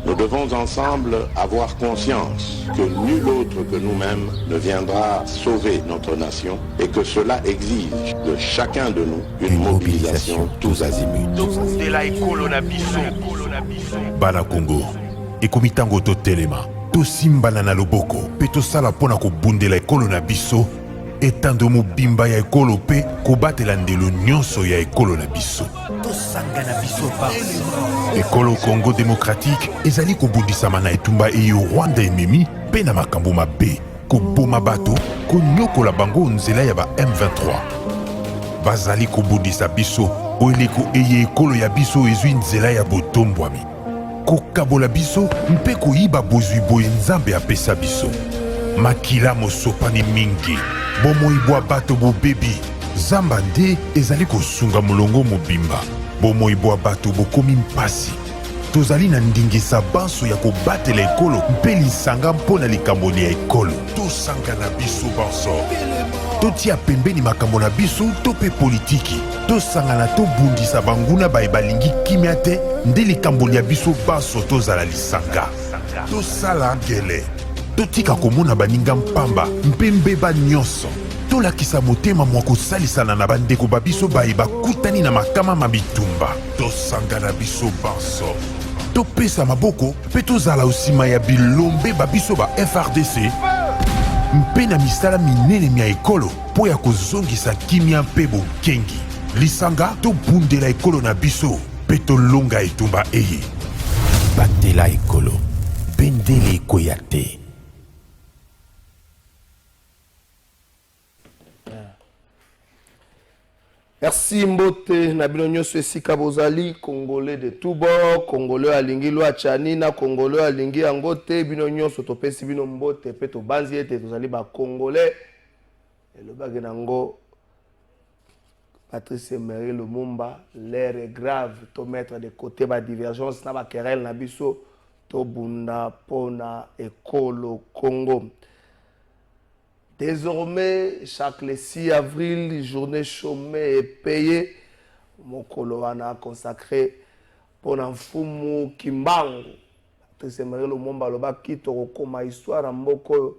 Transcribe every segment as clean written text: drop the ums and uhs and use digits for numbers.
Nous devons ensemble avoir conscience que nul autre que nous-mêmes ne viendra sauver notre nation et que cela exige de chacun de nous une mobilisation tous azimuts. Bana Congo, ekomitango to telema, to simbana na loboko, pe to sala pona ko bundela ekolo na biso, etando mobimba ya ekolo pe ko batela ndelo nyonso ya ekolo na biso. To sangana biso basi. Ekolo Congo démocratique ezali ko bundisama na etumba eyo Rwanda ememi pe na makambo mabe, ko boma bato, ko nyokola bango nzela ya ba M23. Bazali ko bundisa biso, oeleko eye ekolo ya biso ezwi nzela ya botombwami. Kokabola biso mpe koyiba bozwi boye nzambe apesa biso. Makila mosopani mingi, bomoibwa bato bobebi, zamba nde ezali kosunga molongo mobimba. Bomoibwa bato bokomi mpasi. Tozali na ndingisa banso ya kobatela ekolo mpe lisanga mpona likamboli ya ekolo. Tosanga na biso banso. Totia pembeni makambo na biso to pe politiki. Tosanga na tobundisa banguna baye balingi kimia te nde likamboli ya biso banso tozala lisanga. Tosala ngele. Totika komona baninga mpamba mpe mbeba nyonso. Tolakisa motema mwa kosalisana na bandeko babiso baye bakutani na makama mabitumba. Tosanga na biso banso. Topesa maboko mpe tozala osima ya bilombe babiso ba FRDC mpe na misala minene mia ekolo mpo ya kozongisa kimia mpe bokengi. Lisanga tobundela ekolo na biso mpe tolonga etumba eye. Batela ekolo, bendele ekoya te. Merci Mbote, Nabino Nyonso Esika Bozali, Congolais de tout bord, Congolais alingi lwa Chanina, Congolais alingi Angote, Bino Nyonso topesi Bino Mbote, peto banzi ete tozali ba Congolais. Et le bagenango, Patrice Emery Lumumba, l'air est grave, to mettre de côté ba divergence, na ba querelle na biso, to bunda pona ekolo Congo. Désormais, chaque le 6 avril, journée chômée et payée, mon coloana a consacré pour Nfumu Kimbangu. Patrice Emery Lumumba loba kito kokoma histoire na mboko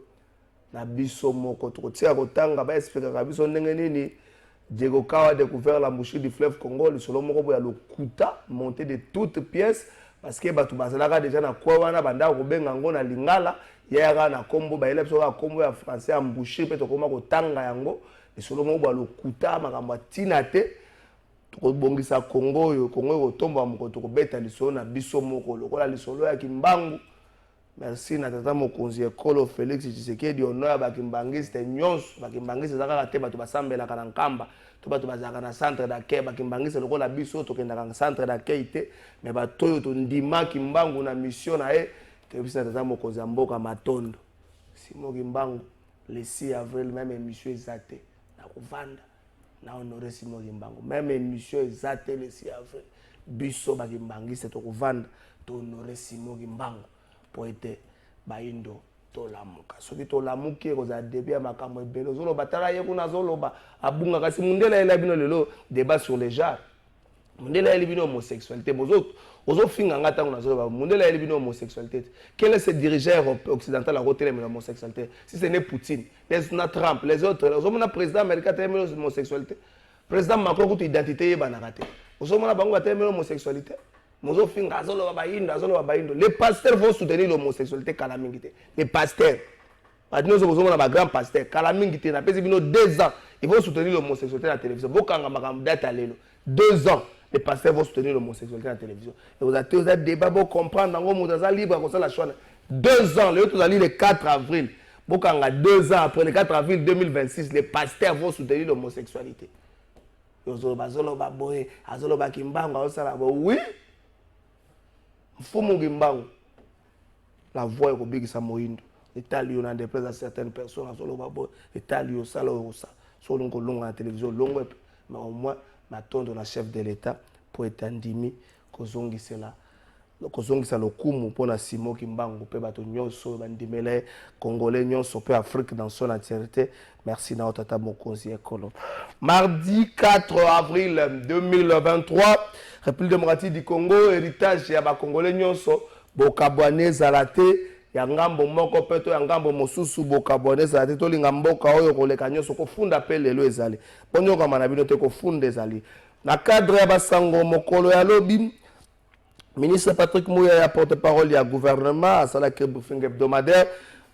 na biso moko tokotia kotanga ba expliquer ka biso ndenge nini Diego Kawa a découvert la mouchie du fleuve Congo, le solo moko ya lokuta monté de toutes pièces parce que batu bazalaka déjà na kwa wana banda ko benga ngo na lingala yaya na kombo ba ele biso ka kombo ya français ya mboucher pe to koma ko tanga yango le solo moko ya lokuta makambo tina te to bongisa Congo yo Congo ko tomba moko to ko beta le solo na biso moko lokola le solo ya Kimbangu. Merci na tata mokonzi ekolo Félix Tshisekedi honor ba kimbangiste nyonso ba kimbangiste zaka te bato basambela kana nkamba to bato bazaka na centre d'accueil ba kimbangiste lokola biso to kenda ka centre d'accueil te mais bato yo to ndima Kimbangu na mission na e to bisa tata mokonzi mboka Matondo Simon Kimbangu le 6 avril même émission ezate na kovanda na honorer Simon Kimbangu même émission ezate le 6 avril biso ba kimbangiste to kovanda to honorer Simon Kimbangu poete baindo tolamuka soki tolamuki koza début ya makambo ebelo zoloba tala ye kuna zoloba abunga kasi mundela ela bino lelo débat sur les genres mundela ela bino homosexualité bozo finga ngata kuna zoloba mundela ela bino homosexualité quel est ce dirigeant occidental à côté de l'homosexualité si ce n'est Poutine les Trump les autres ozomona président américain tellement homosexualité président Macron ko identité banaka te ozomona bango tellement homosexualité. Les pasteurs vont soutenir l'homosexualité calamité. Les pasteurs, nous sommes un grand pasteur, calamité, n'a pas 2 ans, ils vont soutenir l'homosexualité à la télévision. 2 ans, les pasteurs vont soutenir l'homosexualité à la télévision. Et vous avez tous un débat pour comprendre, vous avez libre comme ça la chose. 2 ans, le 4 avril, 2 ans après le 4 avril 2026, les pasteurs vont soutenir l'homosexualité. Oui. Mfumu Kimbangu la voix ko bigisa moindo etali yo na déplaise à certaines personnes azolo babo etali yo sala osa sur la télévision, longue, mais au moins, m'attendre un chef de l'État pour être endimi, c'est là. Kozongisa lokumu pona Simo Kimbangu pe bato nyonso bandimele congolais nyonso pe Afrique dans son entièreté. Merci na tata mokonzi ekolo. Mardi 4 avril 2023, République démocratique du Congo, héritage ya ba congolais nyonso bokabwane zalate ya ngambo moko peto ya ngambo mosusu bokabwane zalate to linga mboka oyo koleka nyonso kofunda pe lelo ezali. Ponyo kama na bino te kofunda ezali. Na cadre ya basango mokolo ya lobi ministre Patrick Mouya, porte-parole du gouvernement, à la briefing hebdomadaire,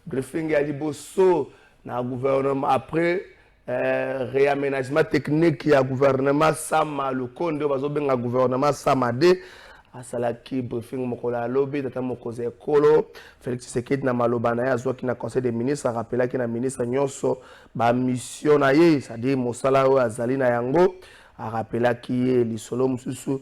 briefing à Liboso, dans le gouvernement après réaménagement technique, il y a gouvernement Sama, le Conde, le gouvernement Samade, à la briefing Mokola Lobby, Tata Mokoze Kolo, Félix Tshisekedi na Malobana, à qui na conseil des ministres, a rappelé qu'il y a ministre Nyonso, ba mission na ye, c'est-à-dire Mosala ou Azali na Yango, a rappelé qu'il y a l'isolo Moussou.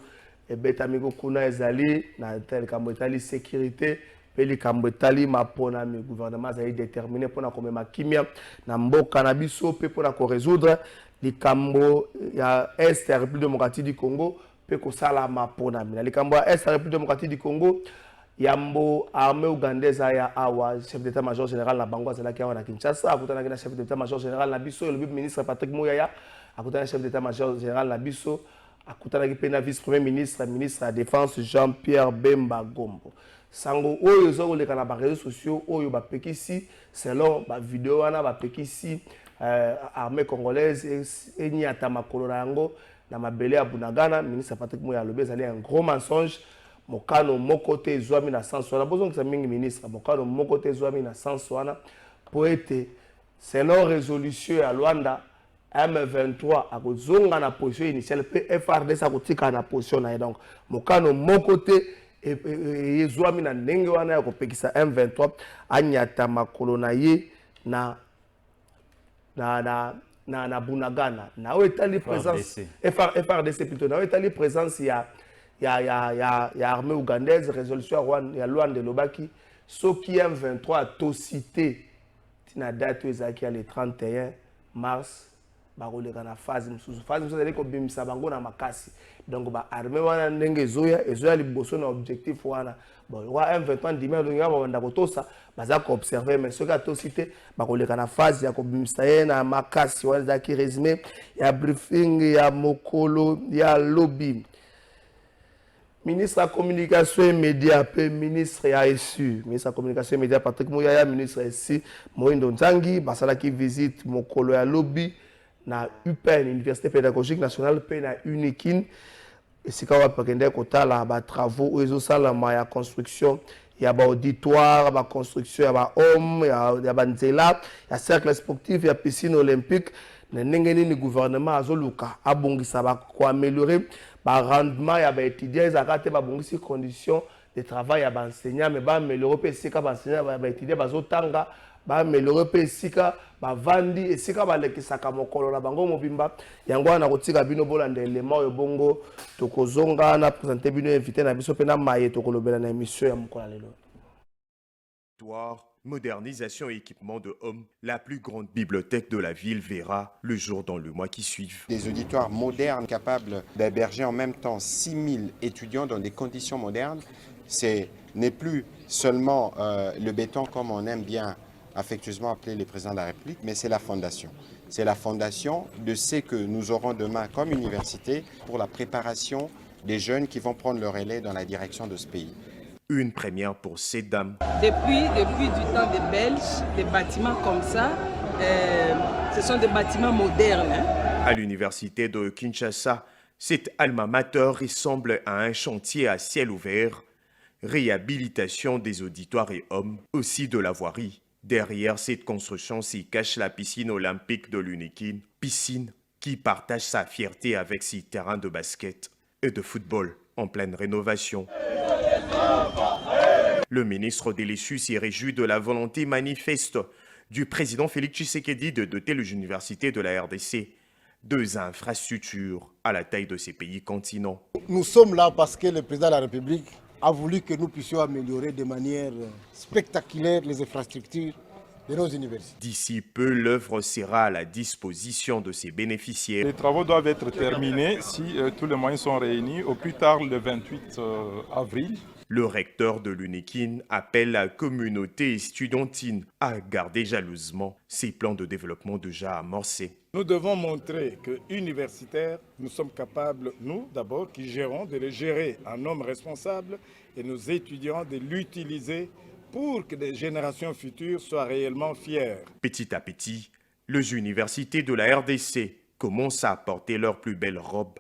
Et betamigo kuna ezali na tel kambotali sécurité peli kambotali mapona mi gouvernement azali déterminé pona komema kimia na mboka na biso pe pona ko résoudre likambo ya est ya République démocratique du Congo pe ko sala mapona mi na likambo ya est ya République démocratique du Congo yambo armée ougandaise ya awa chef d'état-major général na bango azala ki awa na Kinshasa akutana na chef d'état-major général na biso le ministre Patrick Mouya akutana chef d'état-major général na biso akutanaki pe na vice-premier ministre ministre de la défense Jean-Pierre Bemba Gombo sango oyo ezokoleka na ba réseaux sociaux oyo bapekisi selon ba vidéo wana bapekisi armée congolaise enyata makolo na yango na mabele ya Bunagana. Ministre Patrick Mouya alobi ezali un gros mensonge mokano moko te ezwami na sens wana bozongisa mingi ministre mokano moko te ezwami na sens wana po ete selon résolution ya Luanda M23 a kozonga na position initiale pe FRDC a kotika na position na donc mokano moko te ezwami na ndenge wana ya kopekisa M23 anyata makolo na ye na Bunagana na etali présence FRDC plutôt na etali présence ya armée ougandaise résolution ya Luanda Lobaki soki M23 a to cité tina date ezaki le 31 mars bakoleka na phase msusu ezali kobimisa bango na makasi donc ba armée wana ndenge ezoya liboso na objectif wana bon wa M23 ndima ndonga banda kotosa baza ko observer mais soki atosite bakoleka na phase ya kobimisa ye na makasi wana zaki résumé ya briefing ya mokolo ya lobby. Ministre de la Communication et Médias, ministre ASU, ministre de la Communication et Médias Patrick Mouya, ministre ASU, Moïndo Nzangi, basala qui visite mokolo ya lobby na UPN, Université Pédagogique Nationale, na Unikin, et si quand on peut kotala ba travaux ezo sala ya construction, il y a ba auditoire, ba construction, il y a ba homme, il y a ba nzela, il y a cercle sportif, il y a piscine olympique, na ndenge ni gouvernement azoluka abongisa ba ko améliorer ba rendement ya ba étudiants ezakate ba bongisi conditions de travail ya ba enseignants mais ba améliorer pe sika ba enseignants ba étudiants bazotanga ba améliorer pe sika ba vandi esika ba lekisaka mokolo na bango mobimba yango wana kotika bino bolanda élément oyo bongo tokozonga na présenter bino invité na biso pe na maye tokolobela na émission ya mokolo lelo. Modernisation et équipement de hommes, la plus grande bibliothèque de la ville verra le jour dans le mois qui suit. Des auditoires modernes capables d'héberger en même temps 6000 étudiants dans des conditions modernes, ce n'est plus seulement le béton comme on aime bien affectueusement appeler le président de la République, mais c'est la fondation. C'est la fondation de ce que nous aurons demain comme université pour la préparation des jeunes qui vont prendre le relais dans la direction de ce pays. Une première pour ces dames. Depuis du temps des Belges, des bâtiments comme ça, ce sont des bâtiments modernes. À l'université de Kinshasa, cet alma mater ressemble à un chantier à ciel ouvert, réhabilitation des auditoires et hommes, aussi de la voirie. Derrière cette construction s'y cache la piscine olympique de l'Unikin, piscine qui partage sa fierté avec ses terrains de basket et de football en pleine rénovation. Le ministre de l'Issu s'y réjouit de la volonté manifeste du président Félix Tshisekedi de doter les universités de la RDC de infrastructures à la taille de ces pays continents. Nous sommes là parce que le président de la République a voulu que nous puissions améliorer de manière spectaculaire les infrastructures de nos universités. D'ici peu, l'œuvre sera à la disposition de ses bénéficiaires. Les travaux doivent être terminés si tous les moyens sont réunis au plus tard le 28 avril. Le recteur de l'UNIKIN appelle la communauté estudiantine à garder jalousement ces plans de développement déjà amorcés. Nous devons montrer que universitaires, nous sommes capables, nous d'abord, qui gérons, de les gérer en hommes responsables et nos étudiants de l'utiliser pour que les générations futures soient réellement fières. Petit à petit, les universités de la RDC commencent à porter leurs plus belles robes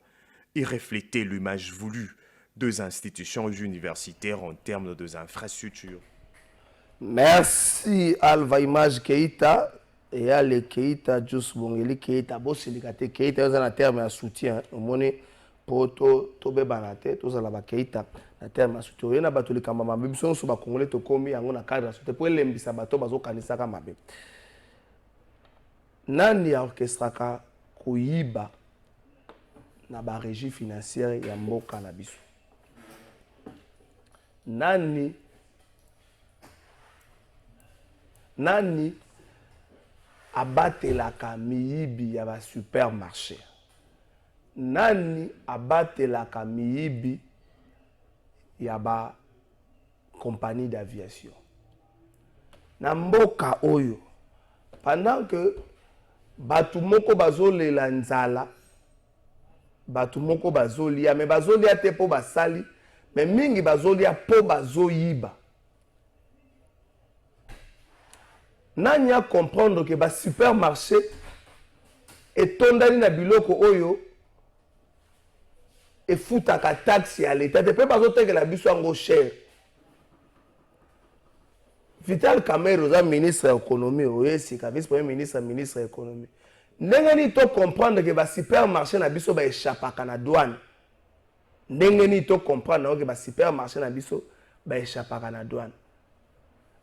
et refléter l'image voulue des institutions universitaires en termes d'infrastructures. Merci Alva Image Keita et à le Keita Jus Bongeli Keita Bosilikate Keita dans un terme de soutien au monnaie pour tobe banate tous la Keita na terme de soutien na bato likamba mabe so so ba congolais to komi yango na cadre soutien pour lembisa bato bazo kanisa ka mabe nani orchestraka kuyiba na ba régie financière ya mboka na biso nani abatelaka miyibi ya ba supermarché nani abatelaka miyibi ya ba compagnie d'aviation na mboka oyo pendant que batu moko bazolela nzala batu moko bazolia mais bazolia te po basali mais mingi bazolia po bazoyiba nani a comprendre que ba supermarché etondani na biloko oyo efutaka taxe ya l'état te pe bazotekela biso yango cher Vital Kamerhe oza ministre ya économie oyesika vice premier ministre ministre ya économie ndenge ni to comprendre que ba supermarché na biso ba échappaka na douane ndenge ni to comprendre que ba supermarché na biso ba échappaka na douane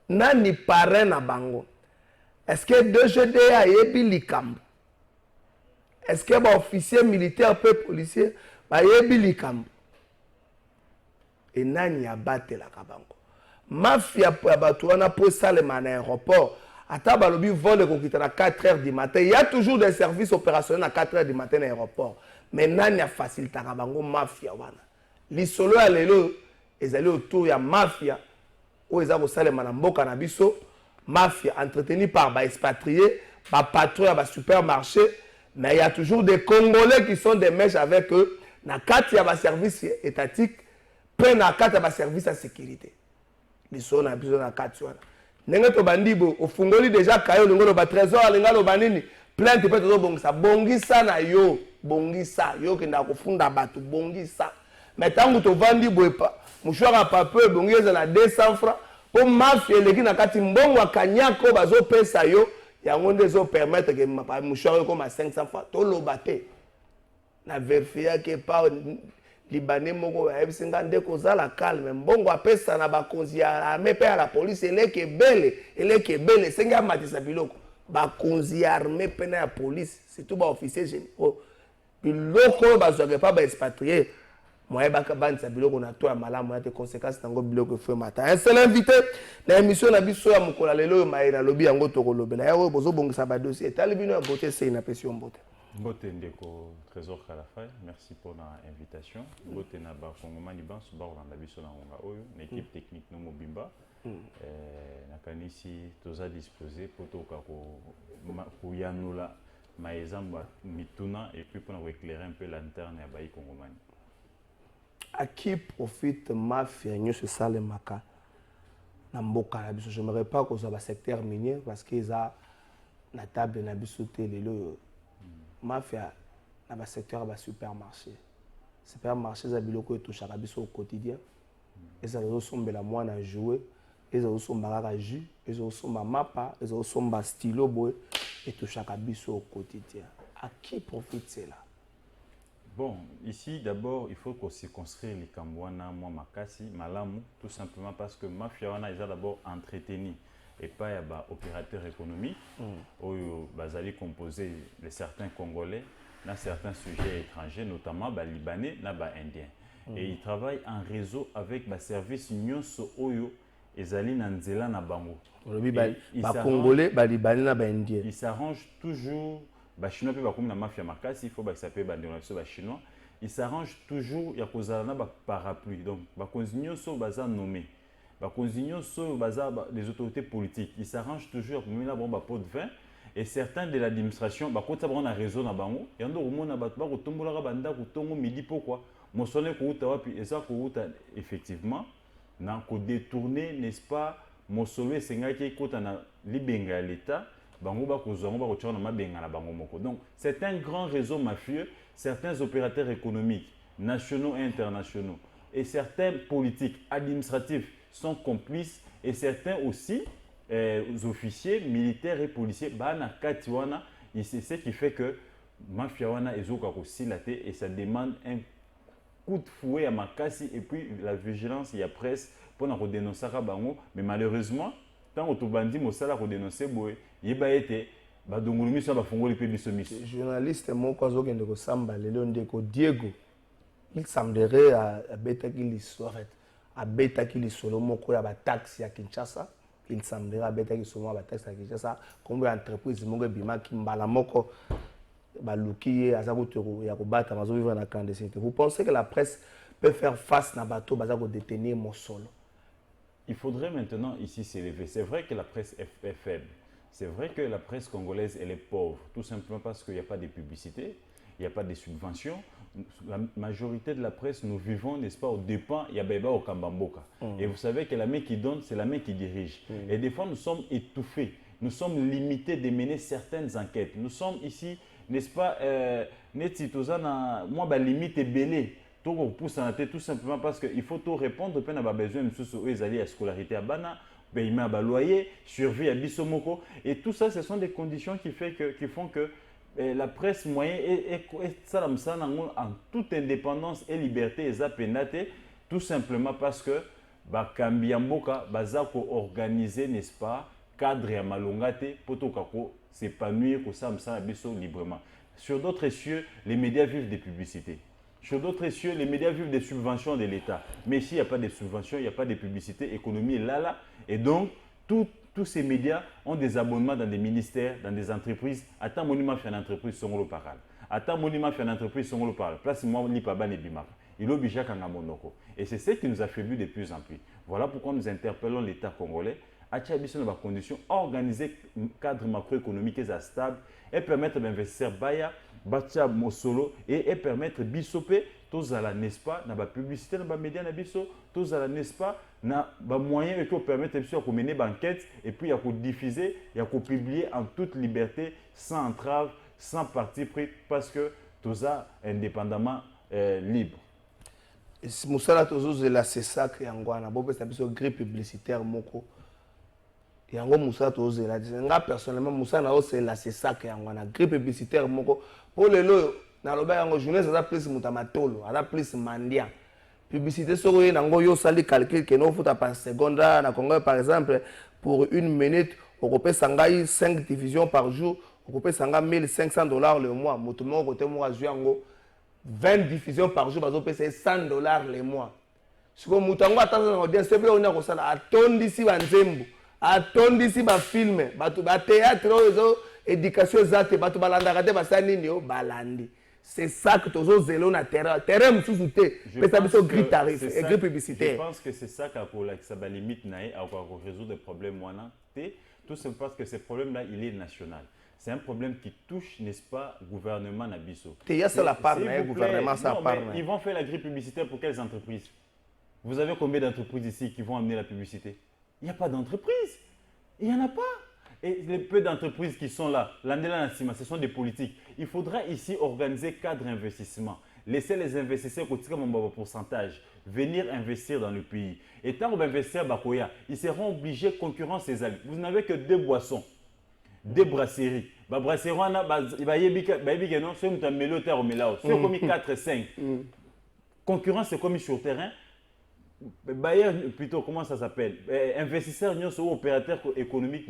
nani parrain na bango est-ce que DGDA yebi likambo est-ce que ba officier militaire peu policier ba yebi likambo et nani abatelaka bango mafia ya bato wana po esalema na aéroport ata balobi vol ekokita na 4 heures du matin il y a toujours des services opérationnels à 4 heures du matin na aéroport mais nani afacilitaka bango mafia wana lisolo ya lelo ezali autour ya mafia oyo eza kosalema na mboka na biso mafia entretenu par baexpatriés bapatron ya basupermarché mais il y a toujours des Congolais qui sont des mèches avec eux na kati ya baservice étatique mpe na kati ya baservice ya sécurité lisolo na biso na kati wana ndenge tobandi bo ofungoli déjà kayo olingo loba trésor alinga loba nini plainte mpe tozobongisa bongisa na yo bongisa yo okendaka kofunda bato bongisa mais ntango tovandi boye mouchoir ya papier ebongi ezala 200 francs mpo mafia eleki na kati mbongo akanyaka oyo bazopesa yo yango nde ezopermettre ke mouchoir oyo ekoma 500 francs toloba te na verifiake pa libanais moko bayebisi nga nde kozala calme mbongo apesa na bakonzi ya armée mpe ya la police eleki ebele esengi amatisa biloko bakonzi ya armée mpe na ya police surtout baofficier généraux biloko oyo bazwaka epa baexpatrie moyebaka bandisa biloko na to ya malamu ya te conséquence nango biloko efo mata un seul invité na émission na biso ya mokolo lelo oyo mayele alobi yango tokolobela ya oyo bozobongisa badossier etali bino ya bote sei napesi yo mbote Mbote ndeko Trésor Kalafay, merci pour l'invitation. Mbote na ba Kongomani bansu ba Rwanda biso na ngonga oyo, na équipe technique no mobimba. Na kanisi toza disposé pour toka ko yanula maezamba mituna et puis pour nous éclairer un peu l'interne ya ba Kongomani. À qui profite mafia nyoso salemaka na mboka na biso? Je me pas que ça va secteur minier parce qu'ils a na table na biso te lelo mafia na ba secteur ba supermarché za biloko etoshaka biso au quotidien eza zosombela mwana jouer eza zosombaka ka jus eza zosomba mapa eza zosomba stylo boy etoshaka biso au quotidien. À qui profite cela? Bon, ici d'abord il faut qu'on circonscrire les Kambouana, moi Makasi, Malamu, tout simplement parce que mafia wana est d'abord entretenu et pas un opérateur économique où bazali composé de certains Congolais dans certains sujets étrangers, notamment Libanais, Indiens. Et ils travaillent en réseau avec service Nyonso Oyo ezali na nzela na bango. Congolais, Libanais na Indien. Ils s'arrangent toujours, les Chinois peuvent comme la mafia makasi, il faut que ça peut les Chinois. Ils s'arrangent toujours, il y a cause na parapluie. Donc, continuer sur bazar nommé. Continuer sur bazar les autorités politiques. Ils s'arrangent toujours pour mettre la pot de vin. Et certains de l'administration, quand ils ont un réseau na bango, il y a un moment na batba ko tombola ka banda ko tongo midi pourquoi? Mo sonné ko uta wapi et ça ko uta effectivement na ko détourner, n'est-ce pas? Mo solwe sengaki ko ta na libenga ya l'état, bango ba ko zongo ba ko tshona mabenga na bango moko. Donc, c'est un grand réseau mafieux, certains opérateurs économiques, nationaux et internationaux et certains politiques administratifs sont complices et certains aussi officiers, militaires et policiers, c'est ce qui fait que mafia wana ezoka ko silaté et ça demande un coup de fouet à makasi et puis la vigilance il y a presse pour na dénoncer bango mais malheureusement tant otobandi mosala ko dénoncer boy yeba été ba dongolumi so ba fongoli pe biso miso journaliste moko azokende ko samba lelo ndeko Diego il semblerait à betaki l'histoire à betaki lisolo moko ya ba taxi ya Kinshasa. Il semblerait à betaki souvent ba taxi ya Kinshasa comme entreprise moko bimaki mbala moko baluki azakutero ya kobata mazo vivre na clandestinité. Vous pensez que la presse peut faire face na bato bazako détenir mon solo? Il faudrait maintenant ici s'élever. C'est vrai que la presse est faible. C'est vrai que la presse congolaise elle est pauvre tout simplement parce qu'il n'y a pas de publicité, il n'y a pas de subventions. La majorité de la presse, nous vivons, n'est-ce pas, au dépens, il y a Beba au Kambamboka. Et vous savez que la main qui donne, c'est la main qui dirige. Et des fois, nous sommes étouffés. Nous sommes limités de mener certaines enquêtes. Nous sommes ici, n'est-ce pas, moi, ma limite est belée. Tout repousse en tête tout simplement parce qu'il faut tout répondre aux besoins de ils allaient à scolarité à Bana, paiement à loyer, survie à Bissomoko. Et tout ça, ce sont des conditions qui font que la presse moyenne est en toute indépendance et liberté et zapendate tout simplement parce que Bakambiamboka bazako organisé n'est-ce pas cadre à malongate pour s'épanouir pour ça librement. Sur d'autres cieux, les médias vivent des publicités. Sur d'autres cieux, les médias vivent des subventions de l'État. Mais ici, il n'y a pas de subventions, il n'y a pas de publicité, économie est là. Et donc, tous ces médias ont des abonnements dans des ministères, dans des entreprises. Attends, monument fait une entreprise, son le parle. Attends, monument fait une entreprise, son le parle. Place moi, li pas ban et bimak. Il oblige à monoko. Et c'est ce qui nous affaiblit de plus en plus. Voilà pourquoi nous interpellons l'État congolais à Tchabiso dans des conditions, organiser un cadre macroéconomique stable et permettre d'investir Baya, Batia Mosolo et permettre Bissopé, tous à la n'est-ce pas, dans la publicité, dans les médias, tous à la n'est-ce pas, dans les moyens qui permettent de mener une enquête et puis de diffuser, de publier en toute liberté, sans entrave, sans parti pris, parce que tout ça indépendamment libre. Moussala Tozo, c'est ça que Yangwana, c'est une grille publicitaire. Yango Moussa Tozo, personnellement, Moussa Nao, c'est ça que Yangwana, grille publicitaire. Pour le lot, dans le journée, ça a plus Moutamatolo, ça a plus Mandia. Publicité sur le Nango, yo sali calcul que nous faisons par seconde, dans Congo par exemple, pour une minute, on peut s'engager 5 divisions par jour, on peut s'engager $1,500 le mois. Moutoumon, côté moi, 20 diffusions par jour, on peut payer $100 le mois. Si vous avez attendu l'audience, c'est vrai, on a ça. Attendez ici, Banzembo. Attendez ici, film. Théâtre, éducation, zate, balandagate, basanini, balandi. C'est ça que tu as zélo na terrain. Terrain, sous-souté. Mais ça veut dire tarif et grille publicitaire. Je pense que c'est ça qui a limite à résoudre des problèmes. Tout simplement parce que ce problème-là, il est national. C'est un problème qui touche, n'est-ce pas, le gouvernement Nabiso. Il y a ça la part, le gouvernement ça part. Ils vont faire la grille publicitaire pour quelles entreprises? Vous avez combien d'entreprises ici qui vont amener la publicité? Il n'y a pas d'entreprise. Il n'y en a pas. Et les peu d'entreprises qui sont là, ce sont des politiques. Il faudra ici organiser cadre investissement. Laisser les investisseurs cotiser mon pourcentage, venir investir dans le pays. Et tant qu'on va investir à Bakoya, ils seront obligés de concurrencer les alliés. Vous n'avez que 2 boissons, 2 brasseries. La brasserie, il va y avoir c'est un méloteur au mélange. C'est comme 4 5. Concurrence, c'est comme sur le terrain. Bailleurs, plutôt, comment ça s'appelle? Investisseurs, opérateurs économiques,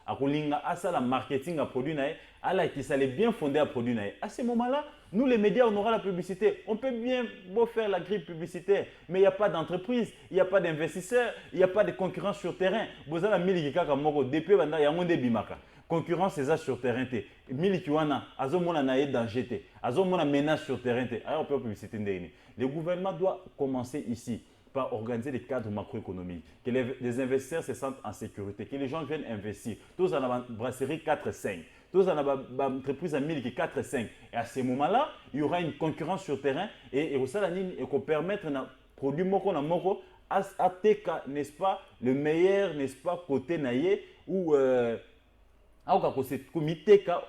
à la marketing à produit, à la qui s'allait bien fonder à produit. À ce moment-là, Nous, les médias, on aura la publicité. On peut bien beau faire la grille publicitaire, mais il n'y a pas d'entreprise, il n'y a pas d'investisseurs, il n'y a pas de concurrence sur terrain. Vous avez miliki kaka moko depuis banda ya ngonde bimaka. Concurrence c'est ça sur terrain té. Miliki wana azomona na danger té. Azomona menace sur terrain té. Alors on peut publicité ndeni. Le gouvernement doit commencer ici par organiser des cadres macroéconomiques, que les investisseurs se sentent en sécurité, que les gens viennent investir. Tous en la brasserie 4-5. Tous en entreprise à 1000 qui 4-5. Et à ce moment-là, il y aura une concurrence sur terrain et ça, et qu'on permettre de produire moko na moko à teka, n'est-ce pas, le meilleur, n'est-ce pas, côté naïe ou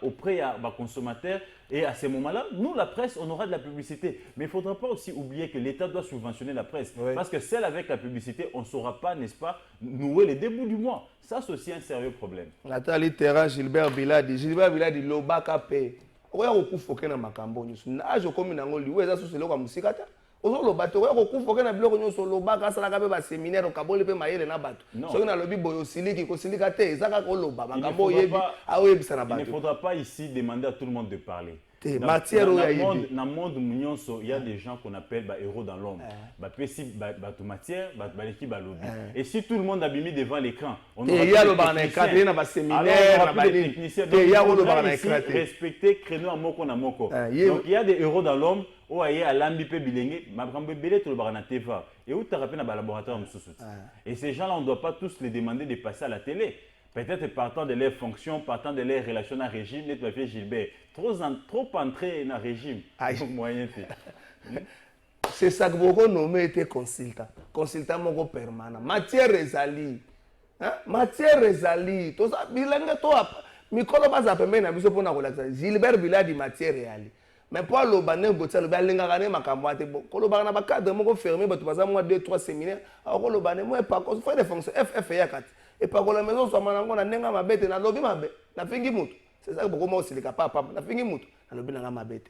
auprès des consommateurs. Et à ce moment-là, nous, la presse, on aura de la publicité. Mais il ne faudra pas aussi oublier que l'État doit subventionner la presse. Oui. Parce que celle avec la publicité, on ne saura pas, n'est-ce pas, nouer les débuts du mois. Ça, c'est aussi un sérieux problème. Nathalie Terra, Gilbert Biladi, Lobaka Pay. Oya kokufoke na makambo nyusu. Na ajo komi na ngoli, weza so selo kwa musikata. Ozo lobato oya kokufoke na biloko nyusu lobaka sala kabe ba séminaire okaboli pe mayele na bato. Soki na lobi boyo siliki ko silika te, ezaka ko loba makambo yebi awebisa na bato. Il ne faudra pas ici demander à tout le monde de parler. Dans le monde, il y a des gens qu'on appelle héros dans l'ombre. Et si tout le monde a mis devant l'écran, on aura respecter créneau à moko na moko. Donc il y a des héros dans l'ombre. Et ces gens-là, on ne doit pas tous les demander de passer à la télé. Peut-être partant de leurs fonctions, partant de leurs relations à régime, les papiers Gilbert, trop entré dans le régime. C'est ça que vous nommez était consultant. Consultant moko permanent. Matière Rezali. Matière Rezali. Tout ça, bilingue toi. Mikolo baza pembe na biso pona relaxa. Gilbert Biladi matière réelle. Mais pour le bané botia le balinga gané makamwate bo. Kolo bana ba cadre moko fermé ba tu baza moi 2-3 séminaires. Alors le bané moi pas qu'on fait des fonctions FF ya kat. Et par contre, la maison, soit maintenant, on a n'enga bête, na lobby ma bête, na fingi moutou. C'est ça que beaucoup aussi les capables, na fingi moutou, na lobby na ma bête.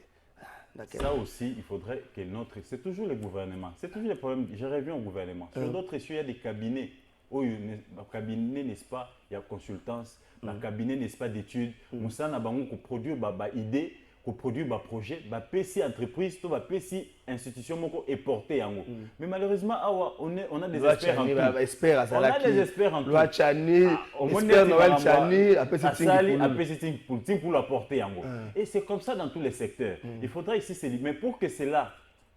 Ça aussi, il faudrait que notre, c'est toujours le gouvernement, c'est toujours le problème. Je reviens au gouvernement. Sur d'autres issues, il y a des cabinets. Oh, le cabinet n'est-ce pas, il y a consultance, le cabinet n'est-ce pas d'études. Moussa n'a pas produire des idées. Pour produire un projet, PC entreprise, tout PC institution est porté en haut. Mais malheureusement, on a des experts en tout. On a des experts en tout. Expert Noël Chani, après pour la porter en haut. Et c'est comme ça dans tous les secteurs. Il faudra ici se dire, mais pour que cela,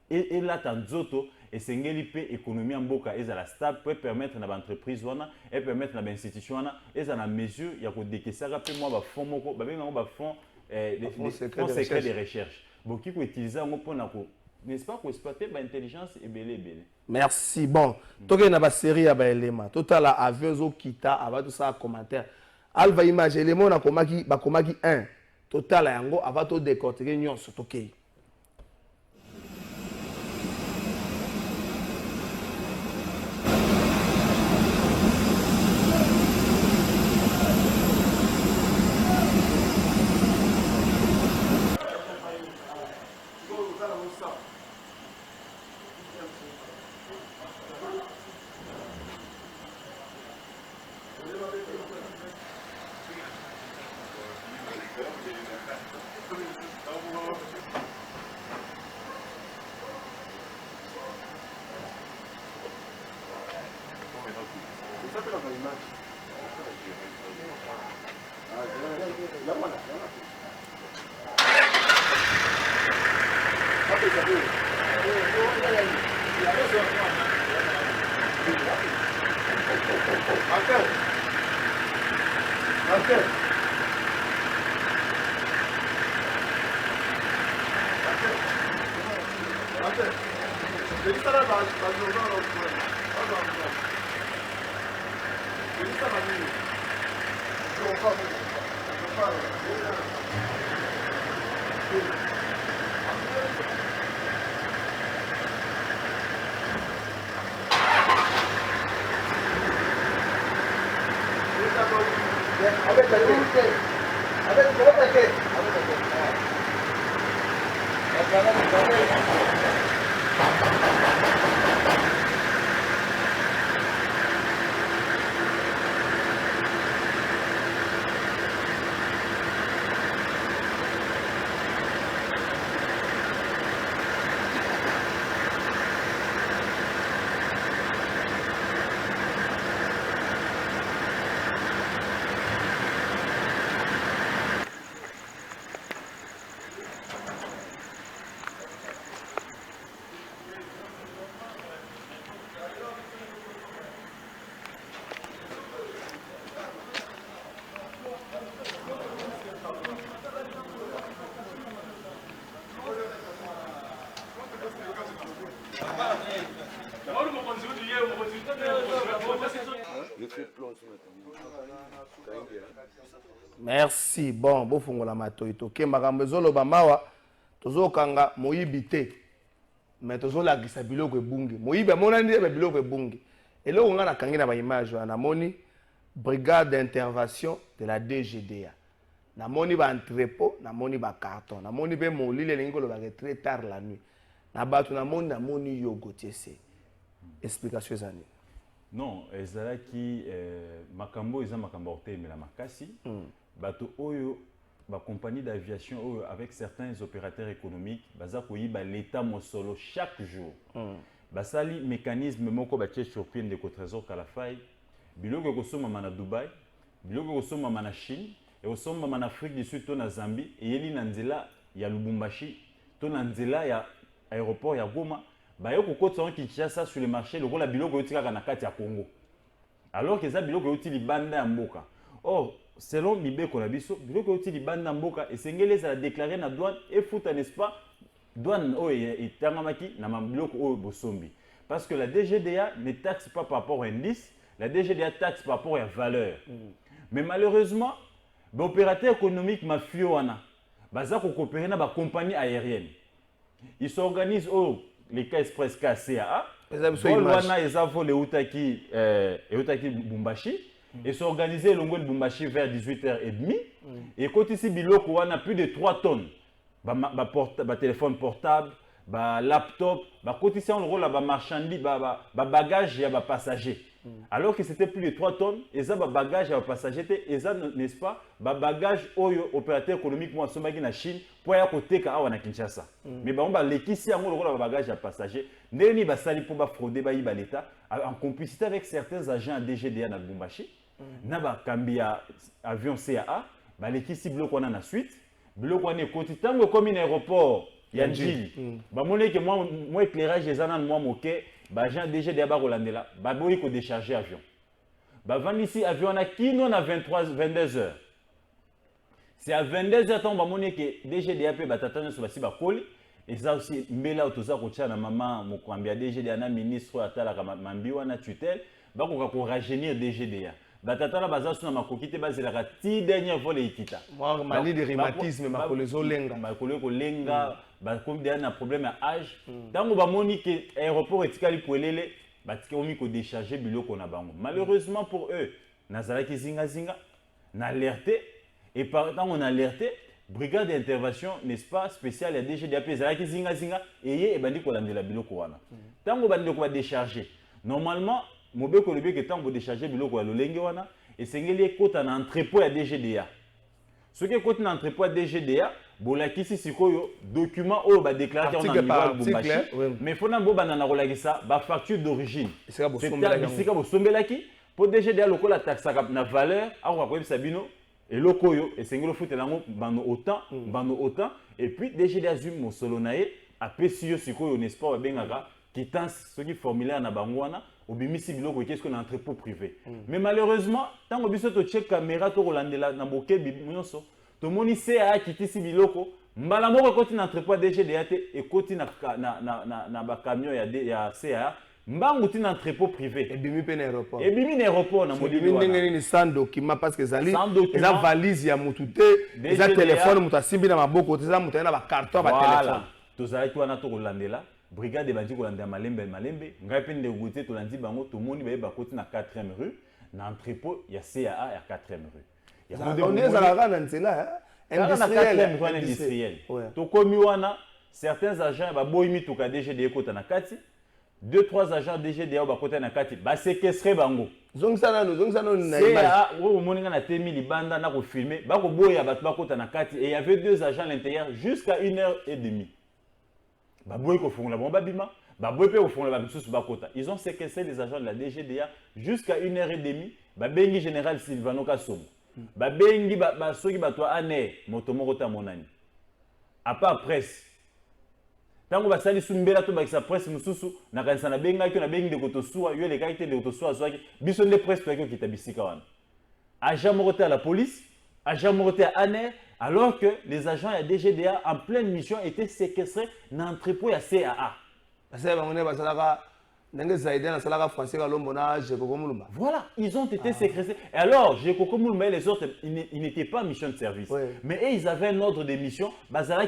et là, dans Zoto, et c'est une économie en boka, et la stable peut permettre à l'entreprise, et permettre à l'institution, et à la mesure, il y a que ça, moi, fonds, des fonds secrets de recherche. Beaucoup qui utilisent n'est-ce pas, pour exploiter l'intelligence et belé. Merci. Bon, tout le monde a une série à l'élément. Tout à l'heure, avion kita, avant tout ça, commentaire. Alva image, l'élément, on a komaki 1. Total, avant tout décortiquer, nous sommes OK. Merci. Bon, bon fongola matoyi toke makambo ezoloba mawa tozokanga moyibi te. Mais tozolakisa biloko ebungi. Moyibi amonani ebe biloko ebungi. Eloko nga nakangi na ba image wana moni brigade d'intervention de la DGDA. Namoni ba entrepôt, namoni ba carton, namoni be molile lingi koloba très tard la nuit. Na batu namoni yo Gauthier. Explication ezani. Non, ezalaki makambo eza makambo orteme la makasi. Bato oyo ba compagnie d'aviation oyo avec certains opérateurs économiques baza koyiba l'état mosolo chaque jour. Basali mécanisme moko ba sur pied de Trésor Kalafai. Biloko kosoma na Dubaï, biloko kosoma na Chine, et kosoma na Afrique du Sud to na Zambie et yeli na nzela ya Lubumbashi, to na nzela ya aéroport ya Goma. Bayo kokotsa en Kinshasa sur le marché lokola biloko yotika na kati ya Congo. Alors que ça biloko yoti libanda ya mboka. Or, selon Mibeko na biso, biloko yoti libanda ya mboka esengeli ça déclarer na douane et futa n'est-ce pas douane oyo etangamaki na biloko oyo bosombi. Parce que la DGDA ne taxe pas par rapport à indice, la DGDA taxe par rapport à valeur. Mais malheureusement, l'opérateur économique mafieux wana baza ko coopérer na ba compagnie aérienne. Ils s'organisent les cas express KCAA. Wana ezavo le utaki Bumbashi et s'organiser longo Bumbashi vers 18h30 et quand ici biloko wana plus de 3 tonnes ba téléphone portable, ba laptop, ba cotisation le rôle ba marchandise, ba bagage ya ba passager. Alors que c'était plus de 3 tonnes, et ça ba bagage ya ba passager et ça n'est-ce pas ba bagage oyo opérateur économique moi sombaki na Chine pour ya koteka awa na Kinshasa. Mais ba on ba lekisi yango le rôle ba bagage ya passager, ndeni ba sali pour ba frauder ba yiba l'état en complicité avec certains agents DGDA na Lubumbashi. Na ba kambia avion CAA, ba lekisi biloko na suite, biloko na koti tango comme un aéroport ya njili. Ba monné que moi éclairage les anan moi moké, ba agent DGDA ba rolandela, ba boyi ko décharger avion. Ba vend ici avion na kino na 22 heures. C'est à 22 heures tant ba monné que DGDA pe ba tatana so basi ba koli et ça aussi mbela otoza ko tcha na maman mokwambia DGDA na ministre atala ka mambiwa na tutelle, ba ko rajeunir DGDA. Batatala bazasu na makokite bazela ti dernier vol ikita. Moi mali de rhumatisme makolezo lenga. Makoleko lenga, ba comme derrière na problème à âge. Tango ba moni que aéroport etikali poelele, batike omi ko décharger biloko na bango. Malheureusement pour eux, nazalaki zinga na alerté et par temps on a alerté brigade d'intervention n'est-ce pas spéciale ya DGDAP zalaki zinga et bandi ko landela biloko wana. Tango bandi ko décharger. Normalement Mobeko le que tant pour décharger biloko ya lolenge wana et sengeli ekota na entrepôt ya DGDA. Ce qui ekota na entrepôt ya DGDA, bolakisi sikoyo document oyo ba déclarer na niveau Lubumbashi. Mais fona bo banana rolakisa ba facture d'origine. C'est bo sombelaki pour DGDA lokola taxaka na valeur ako ko sabino et lokoyo et sengelo futelango bano autant et puis DGDA zum mosolo nae apesio sikoyo n'est-ce pas bengaka quittance ce qui formulaire na bangwana obimisi biloko qu'est-ce qu'on a entrepôt privé. Mais malheureusement tant que biso to check caméra to rolandela na boke nyonso to moni CA kitisi biloko mbala moko koti na entrepôt DGDA et koti na ba camion ya CA mbangu ti na entrepôt privé et bimi pe na aéroport na modeli wana ndenge ni sans document parce que zali eza valise ya mutu te eza téléphone mutu asimbi na maboko eza mutu na ba carton ba téléphone to zali to na to rolandela brigade bandi kolanda malembe ngai pe ndegouté to landi bango to moni ba koti na 4e rue na entrepôt ya CAA ya 4e rue ya on est à la nzela industriel to komi wana certains agents ba boyimi to ka DGDA kota na kati 2-3 agents DGDA ba kota na kati ba séquestrer bango zongisa no na CAA wo moni na temi libanda na ko filmer ba ko boya ba kota na kati et il y avait 2 agents à l'intérieur jusqu'à 1h30. Ils ont séquestré les agents de la DGDA jusqu'à 1h30. Babengi général Silvano Kassoum. Babengi soki batwa ane motomorota monani. À part presse. Tango basali sumbela to bakisa presse mususu na kanisa na benga ki na bengi de kotosua yo le kaite de kotosua zwaki biso de presse to ki kitabisika wana. Agent moroté à la police, agent moroté à ANER. Alors que les agents de DGDA en pleine mission étaient séquestrés dans l'entrepôt de CAA. Parce que Voilà, ils ont été séquestrés. Et alors, Jekoko Moulma et les autres, ils n'étaient pas en mission de service. Mais eux, ils avaient un ordre de mission,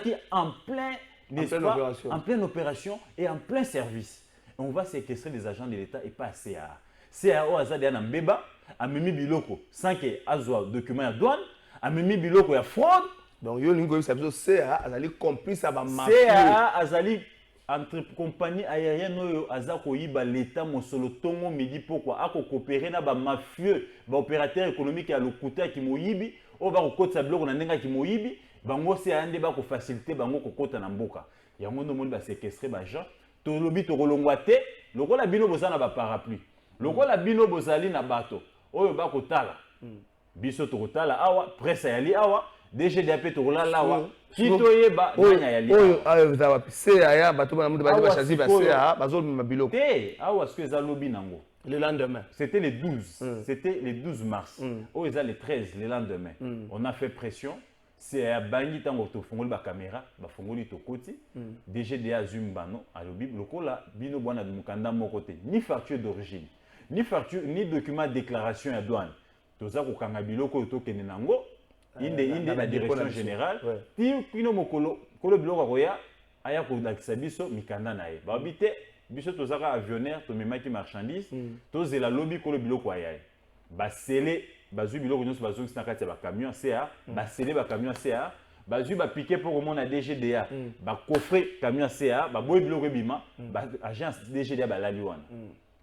qui en pleine opération et en plein service. Et on va séquestrer des agents de l'État et pas à CA. CA, au hasard, il y a un béba, à Mimi Biloko, sans qu'il y ait un document à douane, à Mimi Biloko, il y a fraude. Donc, il y a CA, Azali complice à ma CA, Azali. Entre compagnie aérienne azako yiba l'état mosolo tongo midi pourquoi ako coopérer na ba mafieux ba opérateur économique ya lokuta ki moyibi o ba ko kotsa biloko na ndenga ki moyibi bango se ande ba ko faciliter bango ko kota na mboka yango ndo moni ba séquestrer ba gens to lobi to kolongwa te lokola bino bozana ba parapluie lokola bino bozali na bato oyo ba ko tala biso to kotala awa presse yali awa DGDA pe to kolala awa kitoyeba nanya yali oyo za CA bato ba mutu ba chazi ba CA bazo mabiloko te awa ce que za lobi nango le lendemain c'était le 12 c'était le 12 mars oyo za le 13 le lendemain on a fait pression CA bangi tango to fongoli ba caméra ba fongoli to koti DGDA zumbano alobi lokola bino bwana mukanda moko te ni facture d'origine ni facture ni document déclaration ya douane toza ko kanga biloko to kene nango inde la direction générale ti kino mokolo kolo biloko koya aya ko lakisa biso mikanda na ye ba bité biso tozaka avionnaire to memaki marchandise to zela lobby kolo biloko aya ba sele bazu biloko nyonso bazongi na kati ya ba camion CA ba sele ba camion CA bazu ba piquer pour mona DGDA ba coffrer camion CA ba boy biloko bima ba agence DGDA ba lali wana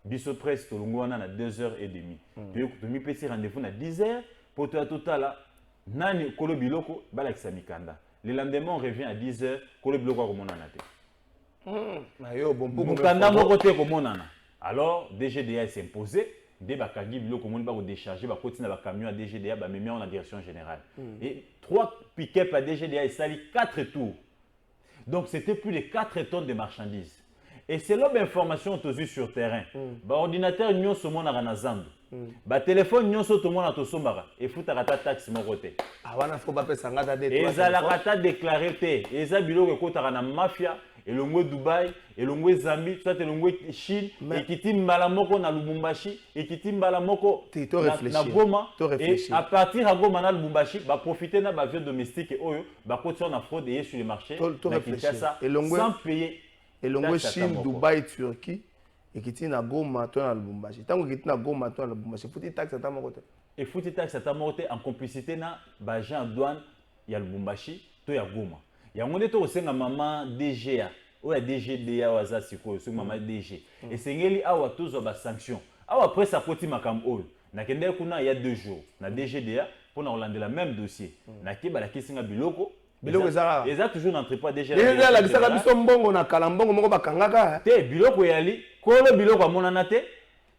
biso presse to longo wana na 2h30 to mi petit rendez-vous na 10h pour to totala nani kolo biloko balakisa mikanda. Le lendemain on revient à 10h kolo biloko komonana te. Mukanda moko te komonana. Alors DGDA s'est imposé dès bakangi biloko moni ba ko décharger ba kotina ba camion à DGDA ba memi en la direction générale. Et 3 pick-up à DGDA et sali 4 tours. Donc c'était plus de 4 tonnes de marchandises. Et c'est l'homme information tous sur terrain. Ba ordinateur nyonso mona na zandu. Ba téléphone nyonso to mona to sombara et futa ta taxe mon côté. Ah wana faut pas pesa ngata de. Et za la kata déclarer te. Et za biloko ko ta na mafia et longwe Dubaï et longwe Zambie, soit longwe Chine et kiti mbala moko na Lubumbashi et kiti mbala moko na Goma. Et à partir à Goma na Lubumbashi, ba profiter na ba avion domestique et oyo ba continuer na fraude et sur le marché. Sans payer. Et longwe Chine, Dubaï, Turquie. Et qui tient à Goma, toi à Lubumbashi. Tant que tu as Goma, toi à Lubumbashi, faut que tu taxes à ta moto. Et faut que tu taxes à ta moto en complicité na bagent douane ya Lubumbashi, toi à Goma. Il y a un moment où c'est maman DGA, ou la DGDA ou Azasiko, c'est maman DG. Et c'est ngeli awa tous ba sanction. Awa après ça koti makam oil. Na kende kuna il y a 2 jours. Na DGDA pour na Hollande la même dossier. Na ke ba la kisinga biloko. Biloko ezara. Eza toujours n'entrepôt DGA. Déjà la kisaka biso mbongo na kalambongo moko bakangaka. Te biloko yali kolo biloko amonana te.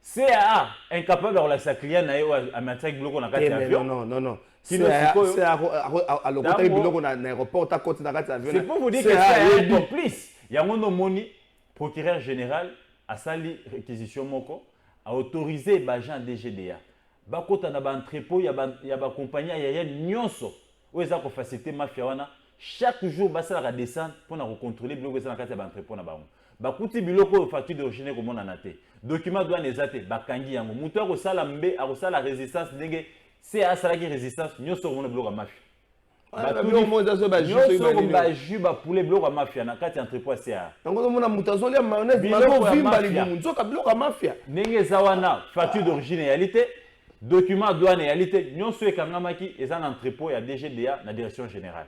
CA incapable de la client na yo a mettre biloko na kati avion. Non. C'est à l'hôtel biloko na aéroport ta côté na kati avion. C'est pour vous dire que c'est un complice. Yango no moni procureur général a sali réquisition moko a autorisé ba agent DGDA. Ba kota na ba entrepôt ya ba compagnie aérienne nyonso. Où eza ko faciliter mafia wana chaque jour ba sala descendre pour na contrôler biloko eza na kati ya ba entrepôt na bango. Bakuti biloko facture d'origine comme on en a té. Document douane ezate bakangi yango. Mutu ako sala mbe ako sala résistance ndenge c'est à sala ki résistance nyoso on biloko mafia. Nyoso ba ju ba poulet biloko mafia na kati entrepôt CA. Ngo mona mutu azolia mayonnaise biloko vimba limu nzoka biloko mafia. Ndenge zawana facture d'origine réalité document douane réalité nyoso ekangamaki eza na entrepôt ya DGDA na direction générale.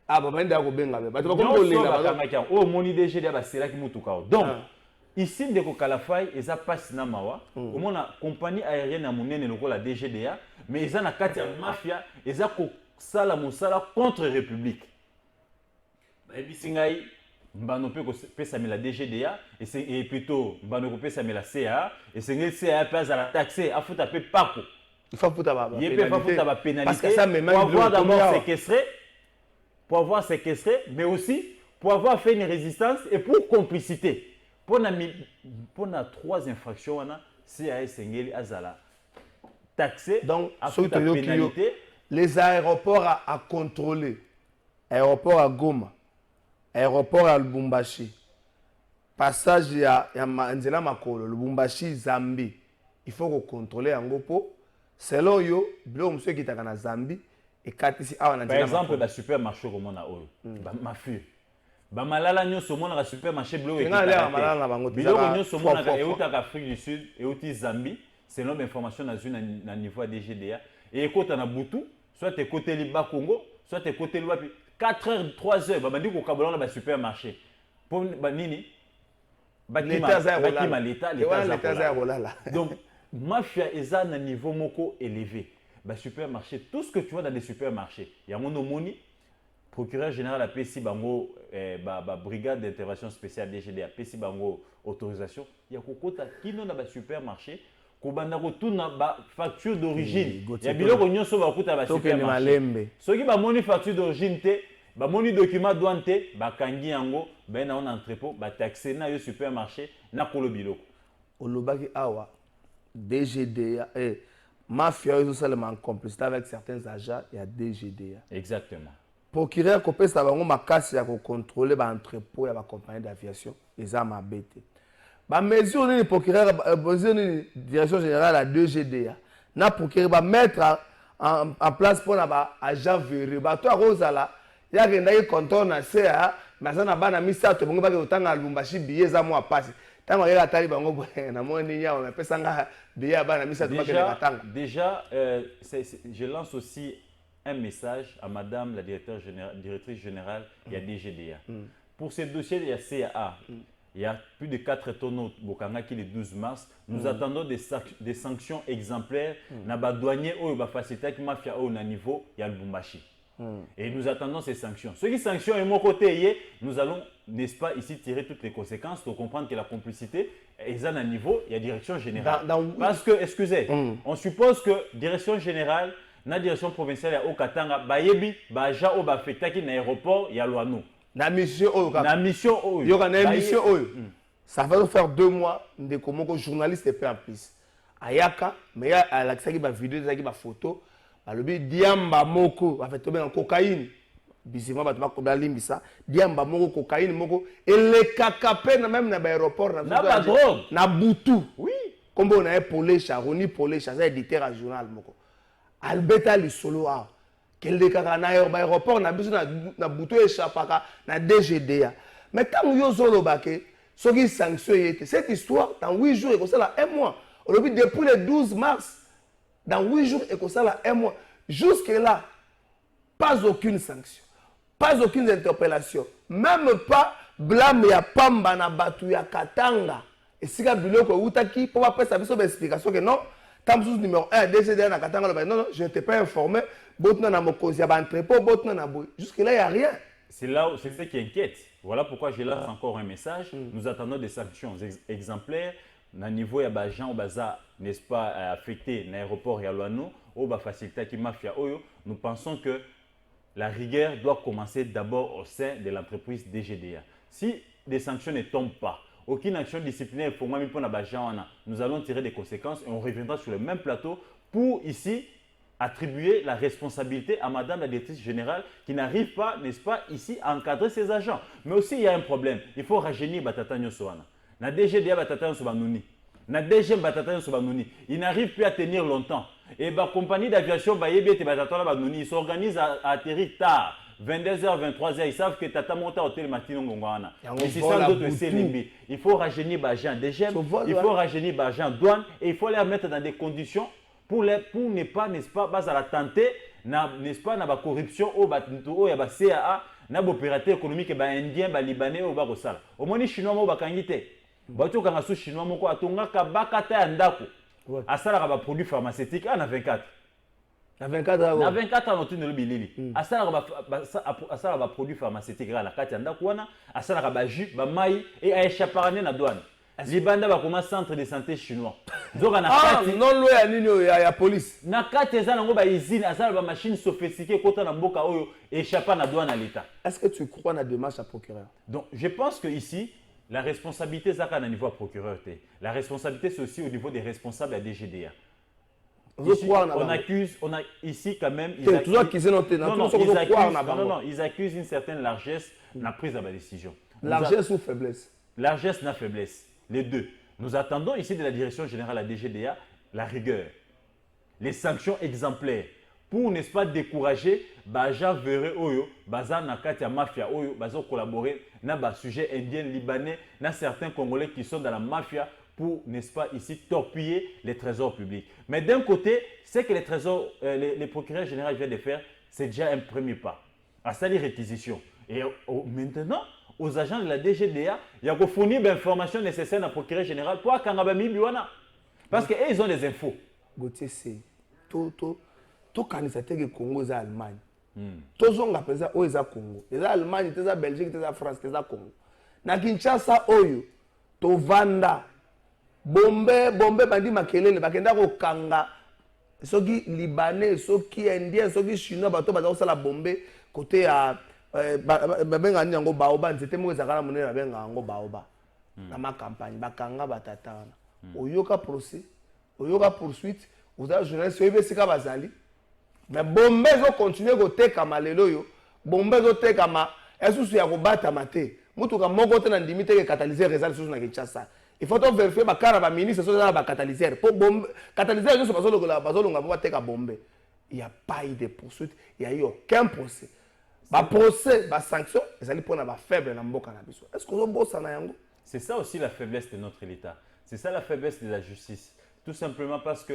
Ah bah ben d'accord benga ba to ko lela ba o moni DGDA ba sela ki mutuka. Donc ici ndeko Kalafai eza passe na mawa au mona compagnie aérienne ya monene lokola DGDA mais eza na kati ya mafia eza ko sala mosala contre république. Ba ebisingai mbano pe ko pesa la DGDA et plutôt mbano ko pesa la CA et c'est ngel CA pe za la taxer afuta pe pako. Il faut fouta ba pénalité parce que ça me pour avoir d'abord séquestré pour avoir séquestré, mais aussi pour avoir fait une résistance et pour complicité. Pour na 3 infractions, CAS Sengeli Azala taxé, donc à toute pénalité. Les aéroports à contrôler, aéroport à Goma, aéroport à Lubumbashi, passage ya nzela makolo Lubumbashi Zambie il faut contrôler yango po selon yo bilo monsieur qui taka na Zambie et katisi awa na par exemple ba supermarché comme on a oyo ba mafu ba malala nyoso mona ka supermarché bilo et biloko nyoso mona ka euta ka Afrique du Sud et euti Zambie selon l'information na niveau DGDA et ekota na butu soit côté liba Congo soit côté liba 4 heures 3 heures ba bandi ko kabola na ba supermarché pour ba nini l'État za rolala donc mafia est à un niveau moko élevé. Bah supermarché, tout ce que tu vois dans les supermarchés, il y a mon omoni, procureur général a PSI bango, brigade d'intervention spéciale DGD a PSI bango autorisation. Il y a kokota qui non dans supermarché, kobanda ko tout na ba facture d'origine. Il y a biloko nyonso ba kuta ba supermarché. Ceux qui ba moni facture d'origine te, ba moni document douane te, ba kangi yango, ben na on entrepôt, ba taxé na yo supermarché na kolo biloko. Olobaki awa DGDA et mafia ils ont seulement en complicité avec certains agents il y a DGDA. Exactement. Procureur copé ça bango makasi ya ko contrôler ba entrepôt ya ba compagnie d'aviation les armes abete. Ba mesure ni procureur mesure ni direction générale à DGDA. Na procureur ba mettre en place pour na ba agent véreux. Ba to rozala ya kenda yi contrôle na CA mais ça na ba na misa to bango ba ke otanga Lubumbashi billet za mo passe. Déjà, je lance aussi un message à Madame la directrice générale de la DGDA. Pour ces dossiers, il y a CAA. Il y a plus de 4 tonneaux Bokanga qui le 12 mars. Nous attendons des sanctions exemplaires. Nous avons douanier ou facilité qui mafia au niveau il y a le Lubumbashi. Et nous attendons ces sanctions. Ceux qui sanctionnent de mon côté, nous allons, n'est-ce pas, ici tirer toutes les conséquences pour comprendre que la complicité est à un niveau, il y a direction générale. Parce que, excusez, on suppose que direction générale, la direction provinciale au Katanga, Bayebi, Baja ou Bafekta qui est l'aéroport, il y a l'Ouanou. La mission, il y aura une mission. Ça va faire 2 mois de comment journaliste est en plus. Ayaka, mais il y a la vidéo, la photo. Alobi diamba moko va fait tomber en cocaïne bizima ba tuma limbisa diamba moko cocaïne moko et les kakapé même na aéroport na drogue na butu oui comme on a Polé Charoni Polé ça éditeur à journal moko Albeta li solo a quel de kaka na aéroport na biso na butu échappaka na DGDA mais tant yo zolo baké ce qui sanctionné cette histoire dans 8 jours et comme ça là 1 mois olobi depuis le 12 mars. Dans 8 jours, et comme ça, là, 1 mois. Jusque-là, pas aucune sanction, pas aucune interpellation, même pas blâme ya pamba na batu ya Katanga. Et si vous biloko outaki, pour après ça, vous avez explication que non, tant que numéro 1, DCD na Katanga, non, je n'étais pas informé, botna na mokozi ya entrepôt, botna na boy. Jusque-là, il n'y a rien. C'est ce qui inquiète. Voilà pourquoi je lance encore un message. Nous attendons des sanctions exemplaires. Na niveau ya ba gens baza n'est-ce pas affecté l'aéroport ya Luano au ba facilité qui mafia oyo nous pensons que la rigueur doit commencer d'abord au sein de l'entreprise DGDA. Si des sanctions ne tombent pas, aucune action disciplinaire pour moi pour na ba gens nous allons tirer des conséquences et on reviendra sur le même plateau pour ici attribuer la responsabilité à Madame la directrice générale qui n'arrive pas, n'est-ce pas, ici à encadrer ses agents. Mais aussi il y a un problème, il faut rajeunir Batata Nyosoana. Na DGDA batata sobanuni. Na DG batata sobanuni. Il n'arrive plus à tenir longtemps. Et la compagnie d'aviation Bayebi et batata banuni, ils s'organisent à atterrir tard. 22h, 23h, ils savent que tata monte au hôtel Martino Ngongwana. Et si ça d'autres CLB, il faut rajeunir Bajan DG, il faut rajeunir Bajan douane et il faut les mettre dans des conditions pour ne pas, n'est-ce pas, à la tenter, n'est-ce pas, na ba corruption au batinto ya ba CAA, na ba opérateur économique ba indien, ba libanais au ba kosala. Au moins chinois mo ba kangité. Bato kanga su chinois moko atonga ka bakata ya ndako asala ba produits pharmaceutiques na 24 na 24 na 24 ans otine le bilili asala ba produits pharmaceutiques la kati ya ndako wana asala ba jus ba mai et a échapparane na douane libanda ba koma centre de santé chinois zoka na kati non loin ya nini ya police na kati eza nango ba usine asala ba machine sophistiquée kota na mboka oyo échappa na douane à l'état. Est-ce que tu crois na démarche à procureur? Donc je pense que ici la responsabilité, c'est à un niveau procureur. La responsabilité, c'est aussi au niveau des responsables à DGDA. Ici, on a ici quand même... Ils accusent une certaine largesse dans la prise de la décision. Largesse ou faiblesse? largesse n'a faiblesse. Les deux. Nous attendons ici de la direction générale à DGDA la rigueur, les sanctions exemplaires pour, n'est-ce pas, décourager Baja Verre Oyo, Baza Nakatia Mafia Oyo, Baza collaborer dans les sujets indiens, libanais, dans certains Congolais qui sont dans la mafia pour, n'est-ce pas, ici, torpiller les trésors publics. Mais d'un côté, c'est que les procureurs généraux viennent de faire, c'est déjà un premier pas. À ça, les réquisitions. Et maintenant, aux agents de la DGDA, il y a fournir l'information nécessaire à procureur général pour Kangabami Biwana. Parce qu'ils ont des infos. Gauthier, c'est tout candidat que Congo est Allemagne. Tous on appelle ça au Congo. Les Allemagne, les Belgique, les France, les Congo. Na Kinshasa oyo, to vanda. Bombe bandi makelele bakenda ko kanga. Soki libanais, soki indien, soki chinois bato baza ko la bombe côté à babenga nyango baoba, c'était mo ezakala monene babenga ngo baoba. Na ma campagne bakanga batatana. Oyoka procès, oyoka poursuite, vous avez journaliste yebesika bazali. Mais bombe zo continuer ko teka malelo yo, bombe zo teka ma esusu ya ko bata mate. Mutuka moko te na ndimite ke catalyseur result susu na Kinshasa. Il faut vérifier ba kara ba ministre so za ba catalyseur. Po bombe catalyseur yo so bazolonga ba teka bombe. Il n'y a pas eu de poursuite, il n'y a eu aucun procès. Ba procès, ba sanction, ezali pona ba faible na mboka na biso. Est-ce que zo bossa na yango? C'est ça aussi la faiblesse de notre État. C'est ça la faiblesse de la justice. Tout simplement parce que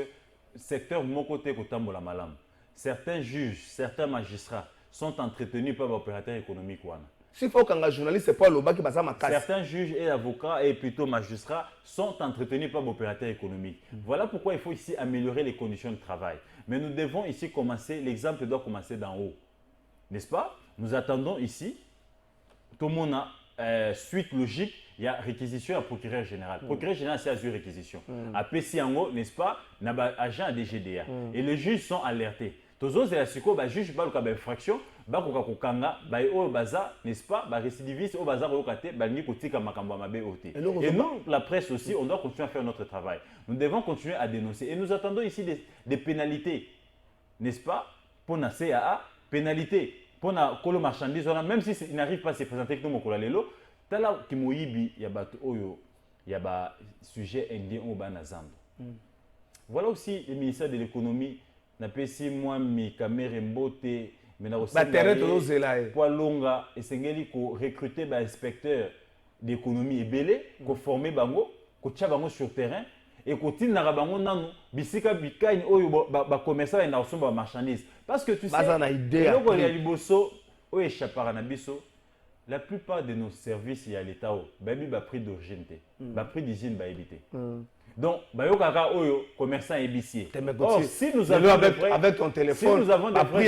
secteur mon côté kotambola malam. Certains juges, certains magistrats sont entretenus par l'opérateur économique. S'il faut qu'un journaliste c'est pas le bas qui passe à ma casse. Certains juges et avocats et plutôt magistrats sont entretenus par l'opérateur économique. Voilà pourquoi il faut ici améliorer les conditions de travail. Mais nous devons ici commencer, l'exemple doit commencer d'en haut. N'est-ce pas? Nous attendons ici, tout le monde a suite logique, il y a réquisition à procureur général. Procureur général, c'est à réquisition. À PCANGO, n'est-ce pas, il y a un agent à DGDA. Et les juges sont alertés. Tous les juges sont en infraction, n'est-ce pas, récidiviste, et nous, la presse aussi, on doit continuer à faire notre travail. Nous devons continuer à dénoncer. Et nous attendons ici des pénalités, n'est-ce pas, pour la CAA, pénalité, pour la marchandise, même s'il n'arrive pas à se présenter comme Mokolalelo, il y a un sujet indien au Banazambo. Voilà aussi le ministère de l'économie. Na pesi moi mi caméra mbote mais na aussi poids longa et sengeli ko recruter ba inspecteur d'économie ebele ko former bango ko tia bango sur terrain et ko tinna bango nanu bisika bikaini oyo ba commerçant na osomba marchandise parce que tu sais loko ya liboso o échappara na biso la plupart de nos services il y a l'état baby ba prix d'origine ba prix d'hygiène ba éviter. Donc, commerçant épicier. Oh, si nous avons avec ton téléphone, si nous avons des vrais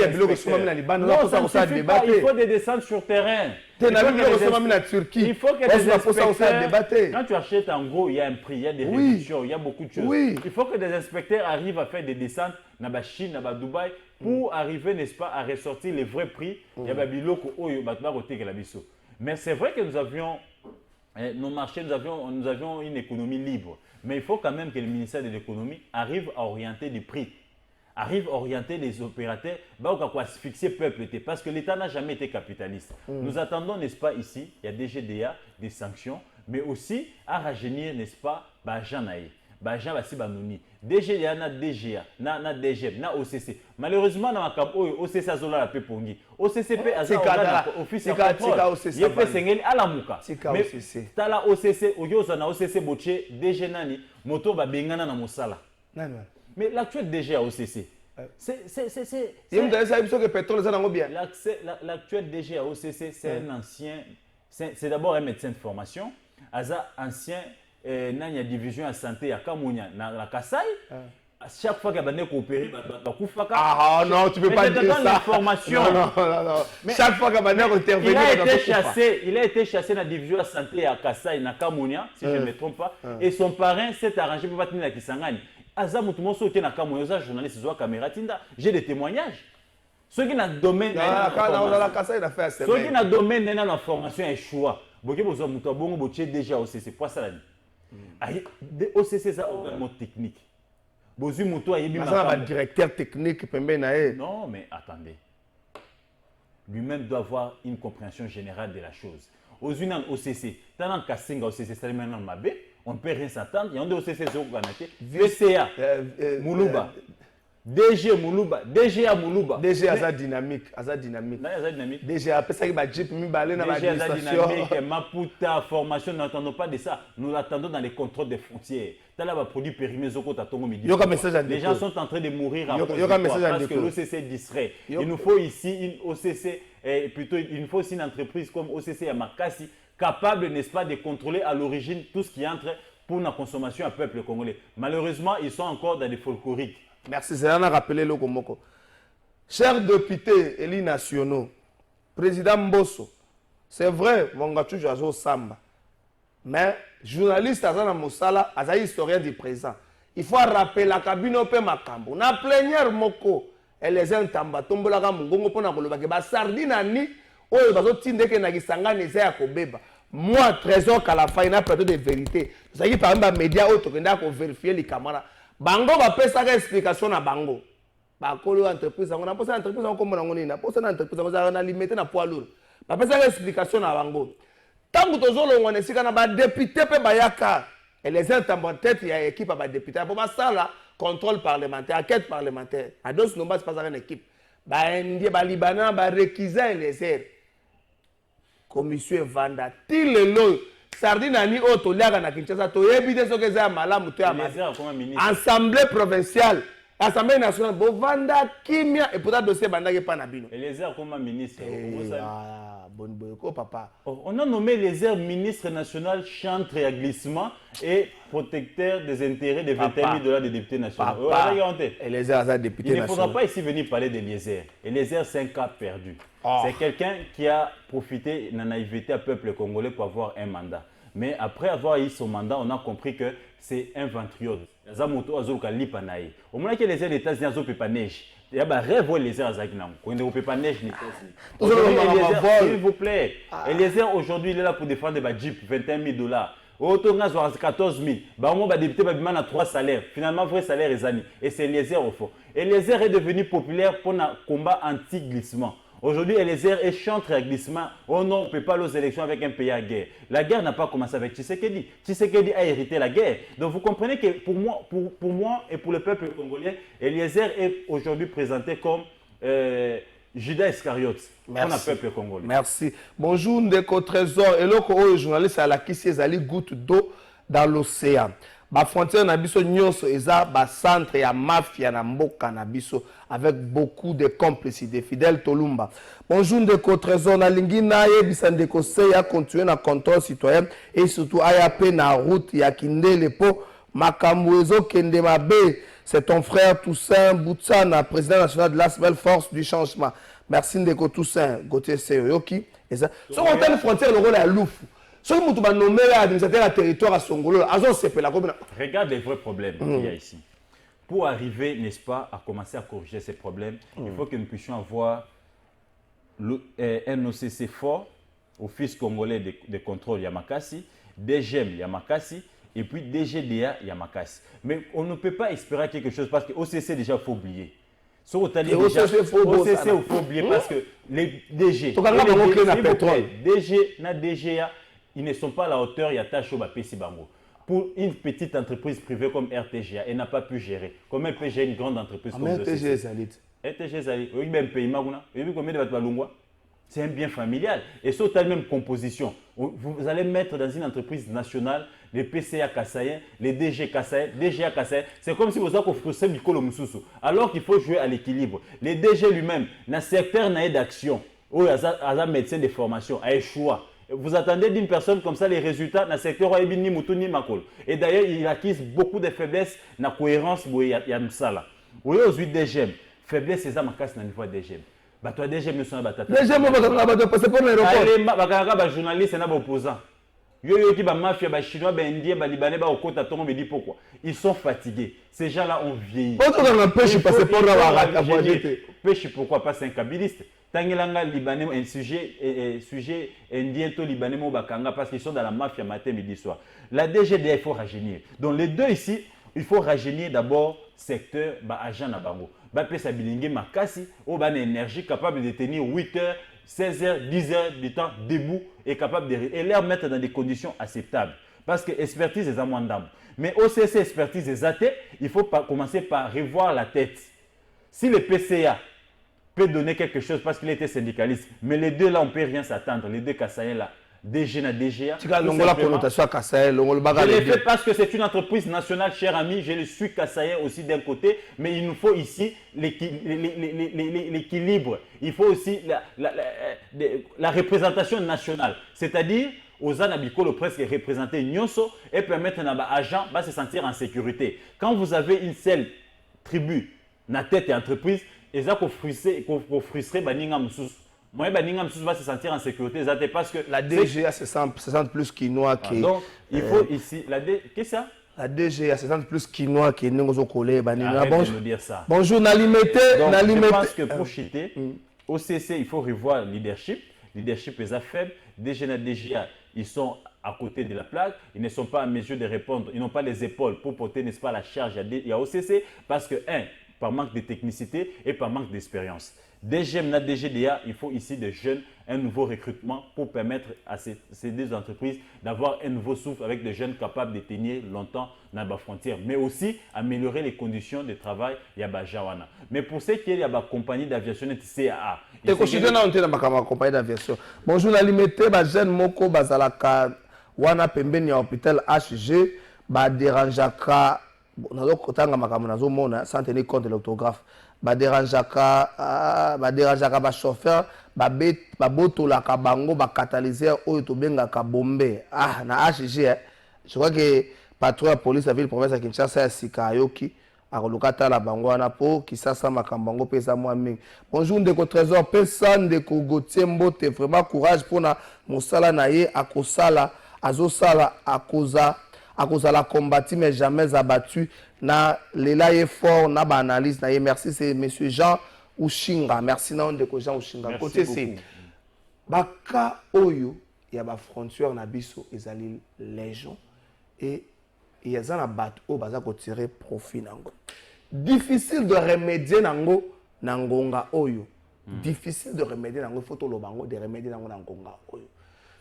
il faut des descentes sur terrain. Il faut que des inspecteurs, quand tu achètes en gros, il y a un prix, il y a des réductions, il y a beaucoup de choses. Oui. Il faut que des inspecteurs arrivent à faire des descentes dans la Chine, dans Dubaï, pour arriver, n'est-ce pas, à ressortir les vrais prix. Mais c'est vrai que nous avions nos marchés, nous avions une économie libre. Mais il faut quand même que le ministère de l'économie arrive à orienter les prix, arrive à orienter les opérateurs, à asphyxier le peuple. Parce que l'État n'a jamais été capitaliste. Nous attendons, n'est-ce pas, ici, il y a des GDA, des sanctions, mais aussi à rajeunir, n'est-ce pas, Bajanaï. Bajan Bassi Banouni. DGA, na DGA, na DGM, na OCC. Malheureusement, dans ma OCC a zola la pépongi. OCCP a zola office de contrôle. Il y a fait à la mouka. Mais t'as la OCC, na OCC boché, DG nani, moto ba bengana na mosala. Mais l'actuel DGA OCC. L'actuel DGA OCC, c'est un ancien, c'est d'abord un médecin de formation, ancien. Nanya division à santé à Kamounia, na Kassai. Chaque fois qu'il y a coopéré, ah non, tu peux pas dire ça. Non. Mais chaque fois qu'il y a intervenu, il a été chassé dans la division à santé à Kassai, na Kamounia, si je ne me trompe pas. Et son parrain s'est arrangé pour battre la Kisangani. Azam tout le monde sauté na Kamounia, journaliste zoa caméra tinda. J'ai des témoignages. Ceux qui n'ont domaine ceux qui n'ont domaine dans la formation est choix. Boké bozo muto bongo boché déjà OCC pour ça là. OCC ça organe technique. Bozu muto ayebi ma directeur technique pembe na. Non mais attendez. Lui-même doit avoir une compréhension générale de la chose. aux unes OCC, tant en Kassinga OCC, c'est maintenant Mabé, on ne peut rien s'attendre. Il y a des OCC qui ont gagné. VCA, Moulouba. DG Moulouba, DGA Moulouba. DGA Aza dynamique, Aza dynamique. DGA après ça il va jeep mi balé dans l'administration. Dynamique, Maputa formation, nous n'attendons pas de ça. Nous l'attendons dans les contrôles des frontières. T'as là produit périmé Zoko Tatongo Midi. Les gens sont en train de mourir à cause de quoi, parce que l'OCC est distrait. Il nous faut ici une OCC, plutôt il nous faut aussi une entreprise comme OCC Yamakasi capable, n'est-ce pas, de contrôler à l'origine tout ce qui entre pour la consommation à peuple congolais. Malheureusement, ils sont encore dans des folkloriques. Merci, c'est là rappelé le Komoko. Chers députés élus nationaux, président Mbosso, c'est vrai, Mongachu Jazo Samba, mais journaliste Azana Moussala, Aza historien du présent. Il faut rappeler la cabine au Makambo. Na plénière Moko, et les entamba, tombola Mungongo Pona Kolobake, ba sardine ni, oyo bazo tindeke na gisanga neza ya kobeba. Moi, trésor qu'à la fin, il y a plateau de vérité. Vous savez, par exemple, les médias, ils ont vérifié les caméras. Bango va faire sa explication à Bango. Bakolo entreprise, on a posé l'entreprise comme on a posé l'entreprise, on a limité na poids lourd. Va faire sa explication à Bango. Tant que tous les gens ici, on a député pe bayaka et les uns en tête, il y a équipe à député. Pour ça là, contrôle parlementaire, enquête parlementaire. À d'autres non pas une équipe. Ba Indien, ba Libanais, ba réquisits les airs. Commission vanda til le lo. Sardine ani oto liaga na Kinshasa to ebide so ke za malamu to ya Assemblée provinciale, Assemblée nationale bo vanda kimia et pourtant dossier banda ke pana bino. Et les airs comme ministre. Bon boyko papa. On a nommé les airs ministre national chantre et glissement et protecteur des intérêts des 21 000 $ des députés nationaux. Et les airs députés nationaux. Il ne faudra pas ici venir parler d'Eliezer. Eliezer, c'est un cas perdu. C'est quelqu'un qui a profité de la naïveté à peuple congolais pour avoir un mandat. Mais après avoir eu son mandat, on a compris que c'est un ventriode. Zamoto azoka lipanaï. Au moment que les airs d'États unis azo pepa neige. Il y a un rêve les airs azakina. On ne peut pas neige ni s'il vous plaît. Eliezer aujourd'hui il est là pour défendre des Jeep 21 000 $. Autant 14 000. Bah on va débuter à 3 salaires. Finalement vrai salaire est ani. Et c'est Eliezer au fond. Eliezer est devenu populaire pour un combat anti-glissement. Aujourd'hui, Eliezer est chantre à glissement. Oh non, on ne peut pas aller aux élections avec un pays à guerre. La guerre n'a pas commencé avec Tshisekedi. Tshisekedi a hérité la guerre. Donc vous comprenez que pour moi et pour le peuple congolais, Eliezer est aujourd'hui présenté comme Judas Iscariote. Merci. On a peuple congolais. Merci. Bonjour, Ndeko Trésor. Et là, le journaliste à la Kissi ezali goutte d'eau dans l'océan. Ba frontière na biso nyonso eza ba centre ya mafia na mboka na biso avec beaucoup de complicité. Fidèle Tolumba. Bonjour Ndeko Trésor na lingi na yebisa Ndeko Seya continuer na contrôle citoyen et surtout AYP na route ya Kindele po makambo ezo kende mabe. C'est ton frère Toussaint Boutsana, président national de la Nouvelle Force du Changement. Merci Ndeko Toussaint Gauthier Seyoki. Et ça sur une frontière le rôle est loufu. Regarde les vrais problèmes qu'il y a ici. Pour arriver, n'est-ce pas, à commencer à corriger ces problèmes, il faut que nous puissions avoir un OCC fort, Office congolais de contrôle Yamakasi, DGM Yamakasi, et puis DGDA Yamakasi. Mais on ne peut pas espérer quelque chose parce que OCC déjà, il faut oublier. OCC, il faut oublier parce que les DG, DG, DGA, ils ne sont pas à la hauteur, il y a Tacho Bapesi Bango. Pour une petite entreprise privée comme RTGA, elle n'a pas pu gérer. Comment elle peut gérer une grande entreprise comme RTGA Zalit. RTGA Zalit. C'est un bien familial. Et c'est la même composition. Vous allez mettre dans une entreprise nationale les PCA Kassayen, les DG Kassayen, DGA Kassayen. C'est comme si vous avez fait Mikolo Moussoussou. Alors qu'il faut jouer à l'équilibre. Les DG lui-même, dans le secteur d'action, où il y a un médecin de formation, a échoué. Vous attendez d'une personne comme ça les résultats dans le secteur ni Moutouni Makol. Et d'ailleurs, il acquise beaucoup de faiblesses dans la cohérence où il y a ça. Oui, aujourd'hui, DGM. Faiblesse, c'est ça, ma casse dans le niveau DGM. Bah, toi, DGM, nous sommes battus. DGM, c'est pour l'aéroport. Les journalistes, c'est un opposant. Qui va mafia, les Chinois, les Indiens, les Libanais, les Okota, on me dit pourquoi. Ils sont fatigués. Ces gens-là ont vieilli. Pêche, pourquoi pas, c'est un kabiliste. Tangilanga Libanais, un sujet indien, to Libanais, Bakanga, parce qu'ils sont dans la mafia matin, midi, soir. La DGDA, il faut rajeunir. Donc les deux ici, il faut rajeunir d'abord secteur agent Nabango. Bapé Sabilingé Makasi, au ban énergie capable de tenir 8 heures 16 heures, 10 heures du temps debout et capable de et les mettre dans des conditions acceptables. Parce que expertise est à moins d'âme. Mais OCC expertise est athée, il faut commencer par revoir la tête. Si le PCA peut donner quelque chose parce qu'il était syndicaliste, mais les deux là, on ne peut rien s'attendre. Les deux Kassaye là, DG na DGA. Tu as la connotation à Kassaye, je l'ai fait parce que c'est une entreprise nationale, cher ami. Je le suis Kassaye aussi d'un côté, mais il nous faut ici l'équilibre. Il faut aussi la représentation nationale. C'est-à-dire, aux Anabikolo presque représenter Nyonso et permettre à agent de se sentir en sécurité. Quand vous avez une seule tribu, na tête et entreprise, et ça qu'on frustrer Baninga Moussous. Moi, Baninga Moussous va se sentir en sécurité parce que la DGA se sent plus quinois que. Donc, il faut ici qu'est-ce que ça? La DGA se sent plus quinois que nous collés Baninga. Arrête de me dire ça. Bonjour, Nalimete. Je pense que pour chiter, OCC, il faut revoir le leadership. Leadership est faible. DGA, ils sont à côté de la plaque, ils ne sont pas en mesure de répondre, ils n'ont pas les épaules pour porter, n'est-ce pas, la charge à OCC parce que, par manque de technicité et par manque d'expérience. DGDA, il faut ici des jeunes, un nouveau recrutement pour permettre à ces deux entreprises d'avoir un nouveau souffle avec des jeunes capables de tenir longtemps dans la frontière, mais aussi améliorer les conditions de travail à Bajawana. Mais pour ce qui est de la compagnie d'aviation CAA, tu considères dans la compagnie d'aviation. Bonjour, la limité, jeune Moko, Bazalaka, Wana Pembeni, hôpital HG, Baderanjaka, sans tenir compte de l'autographe. Baderanjaka, chauffeur, Babotolaka bango, catalyseur, Oyotobengaka Bombé. Ah, na HG, je crois que patrouille de police de la ville province de Kinshasa, Sikayoki, à Rolokata la bango anapo, qui s'assa makambango pesa moi ming. Bonjour, Ndeko Trésor, personne de Kogotiembo, t'es vraiment courage pour na Moussala naye, Akosala, Azosala, Akosa la combattu mais jamais abattu. Na lela est fort, na ba analyse na merci c'est monsieur Jean Ushinga. Merci na Ndeko Jean Ushinga. Côté c'est baka oyo ya ba frontière na biso ezali légion et il y a un bateau au baza ko tirer profit nango. Difficile de remédier nango nangonga oyo. Difficile de remédier nango faut to lobango de remédier nango nangonga oyo.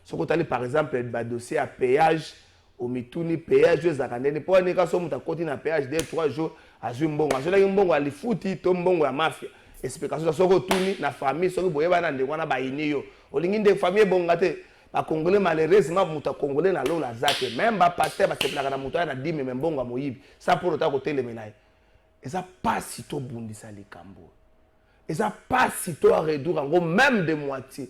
Ce que tu as par exemple ba dossier à péage au mituni péage de zakandeni pour ne ka so muta koti na péage de 3 jours a mbongo azola mbongo ali futi to mbongo ya mafia explication so ko tuni na famille so ko boyeba na ndeko na ba iniyo olingi ndeko famille bongate ba congolais malheureusement muta congolais na lola zate même ba pasteur ba seplaka na muta na 10 mais mbongo moyibi ça pour autant ko telemenaye et ça pas si to bundisa likambo et ça pas si to a réduire en même de moitié.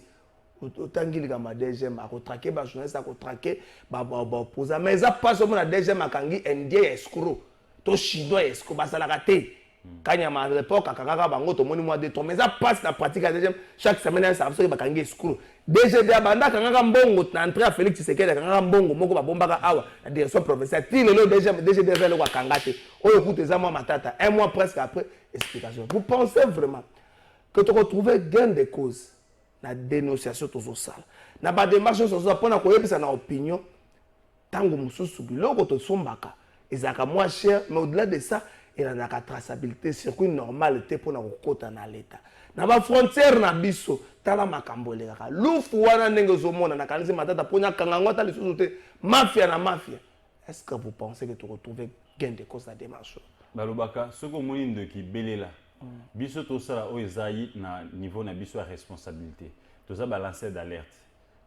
Autant qu'il y a un deuxième, à traquer, à journaliste, à traquer, à opposer. Mais ça passe au moins un deuxième, à Kangi, Indien escroc. To chinois escroc, ça l'a raté. Quand il y a à l'époque, à Kaka Bango, to moni mois de temps. Mais ça passe la pratique à deuxième, chaque semaine, ça va Kangi escroc. Déjà, de Abanda, Kaka Mbongo, entré à Félix Tshisekedi, Kaka Mbongo, Moko Babombaka Awa, la direction provinciale. Til le deuxième, le Wakangate. Oh, écoutez, ça, moi, ma tata. Un mois presque après, explication. Vous pensez vraiment que tu retrouves gain de cause? La dénonciation toujours ça. Na ba démarche sur ça pour na koyebisa na opinion tango mususu biloko to sombaka ezaka moins cher mais au-delà de ça il y a la traçabilité circuit normal te pour na kokota na l'état na ba frontière na biso tala makambo eleka lufu wana ndenge zomona na kanisi matata ponya kangango ta lisusu te mafia na mafia. Est-ce que vous pensez que tu retrouves gain de cause la démarche balobaka soko moyindo ki belela biso tosala oyo ezali na niveau na biso ya responsabilité toza balancer d'alerte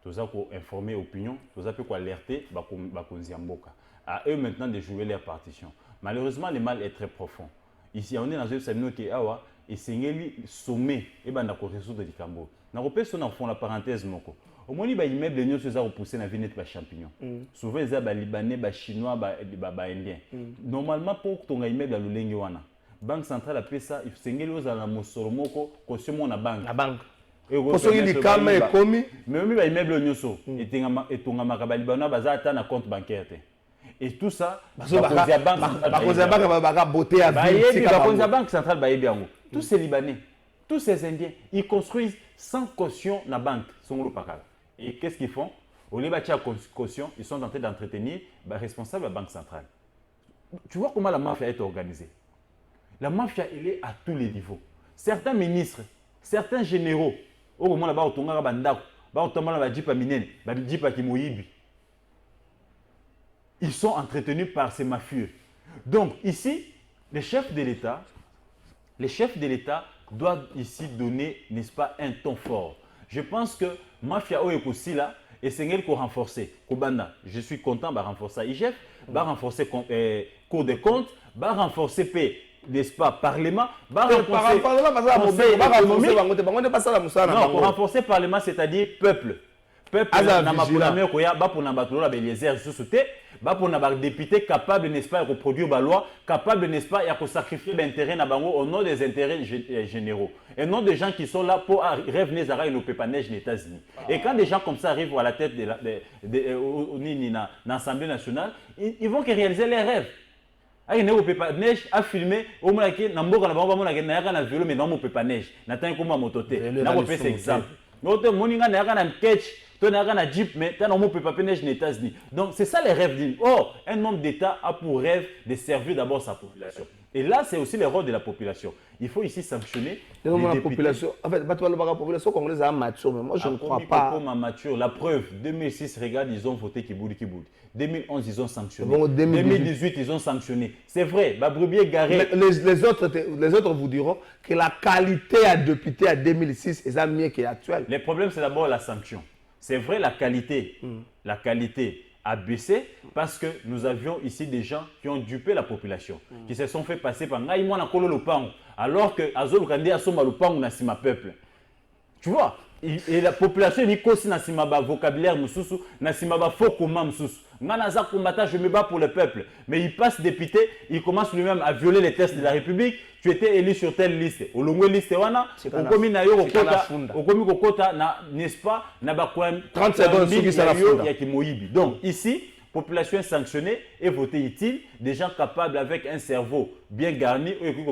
toza ko informer opinion toza pe ko alerter bakonzi ya mboka à eux maintenant de jouer leur partition. Malheureusement le mal est très profond ici on est dans une samino qui awa et sengeli sommet et banda ko résoudre likambo na repesa na fond la parenthèse moko au moins ba immeuble nyonso za repousser na vinette ba champignon souvent eza ba libanais ba chinois ba indien normalement pour tonga immeuble lo lenge wana Banque centrale appelle ça, il faut que la mosoromoko caution mon banque. La banque. Et vous savez les caméras commis. Mais même les immeubles nyoso et tonga makabali bana bazata na compte bancaire. Et tout ça, banque va beauté à vie. La banque centrale ba yebiango. Tous ces Libanais, tous ces Indiens, ils construisent sans caution la banque, son pakala. Et qu'est-ce qu'ils font? Au lieu de caution, ils sont en train d'entretenir les responsables de la banque centrale. Tu vois comment la mafia est organisée? La mafia, elle est à tous les niveaux. Certains ministres, certains généraux au moment là-bas, on a bandako, on a jipa minene, jipa kimoyibi. Ils sont entretenus par ces mafieux. Donc ici, les chefs de l'État doivent ici donner, n'est-ce pas, un ton fort. Je pense que mafia aussi là, et c'est elle qu'on renforcer. Kobanda, je suis content de renforcer IGF, de renforcer Cour des comptes, de renforcer n'est-ce pas, Parlement, de renforcer Parlement, c'est-à-dire peuple. Peuple, pour les députés capables, n'est-ce pas, de reproduire la loi, capables, n'est-ce pas, de sacrifier l'intérêt au nom des intérêts généraux. Et non des gens qui sont là pour revenir à une neige aux États-Unis. Et quand des gens comme ça arrivent à la tête de l'Assemblée nationale, ils vont réaliser leurs rêves. Il y a un neige à filmer, au moins, il y a un vélo, mais non, il y a un neige. Il y a un mototé. Il y a un exemple. Il y a un sketch. Donc c'est ça les rêves d'une. Oh, un homme d'État a pour rêve de servir d'abord sa population. Et là, c'est aussi le rôle de la population. Il faut ici sanctionner la population. En fait, la population congolaise est mature, mais moi je ne crois pas. Mature. La preuve, 2006, regarde, ils ont voté Kiboudi. 2011, ils ont sanctionné. 2018, ils ont sanctionné. C'est vrai, Babroubier Garé. Les autres vous diront que la qualité à député à 2006 est mieux que l'actuelle. Le problème, c'est d'abord la sanction. C'est vrai, la qualité a baissé parce que nous avions ici des gens qui ont dupé la population, qui se sont fait passer par alors que Azol Kandé a son malopang na sima peuple. Tu vois, et la population dit aussi na sima ba vocabulaire mususu, na sima ba faux comment mususu. Nganaza combattant, je me bats pour le peuple. Mais il passe député, il commence lui-même à violer les tests de la République. Tu étais élu sur telle liste. Au long de liste, wana, au commis na yo kokota, n'est-ce pas, na ba 30 secondes, il y a qui moyibi. Donc ici, population sanctionnée et voté utile, des gens capables avec un cerveau bien garni, et qui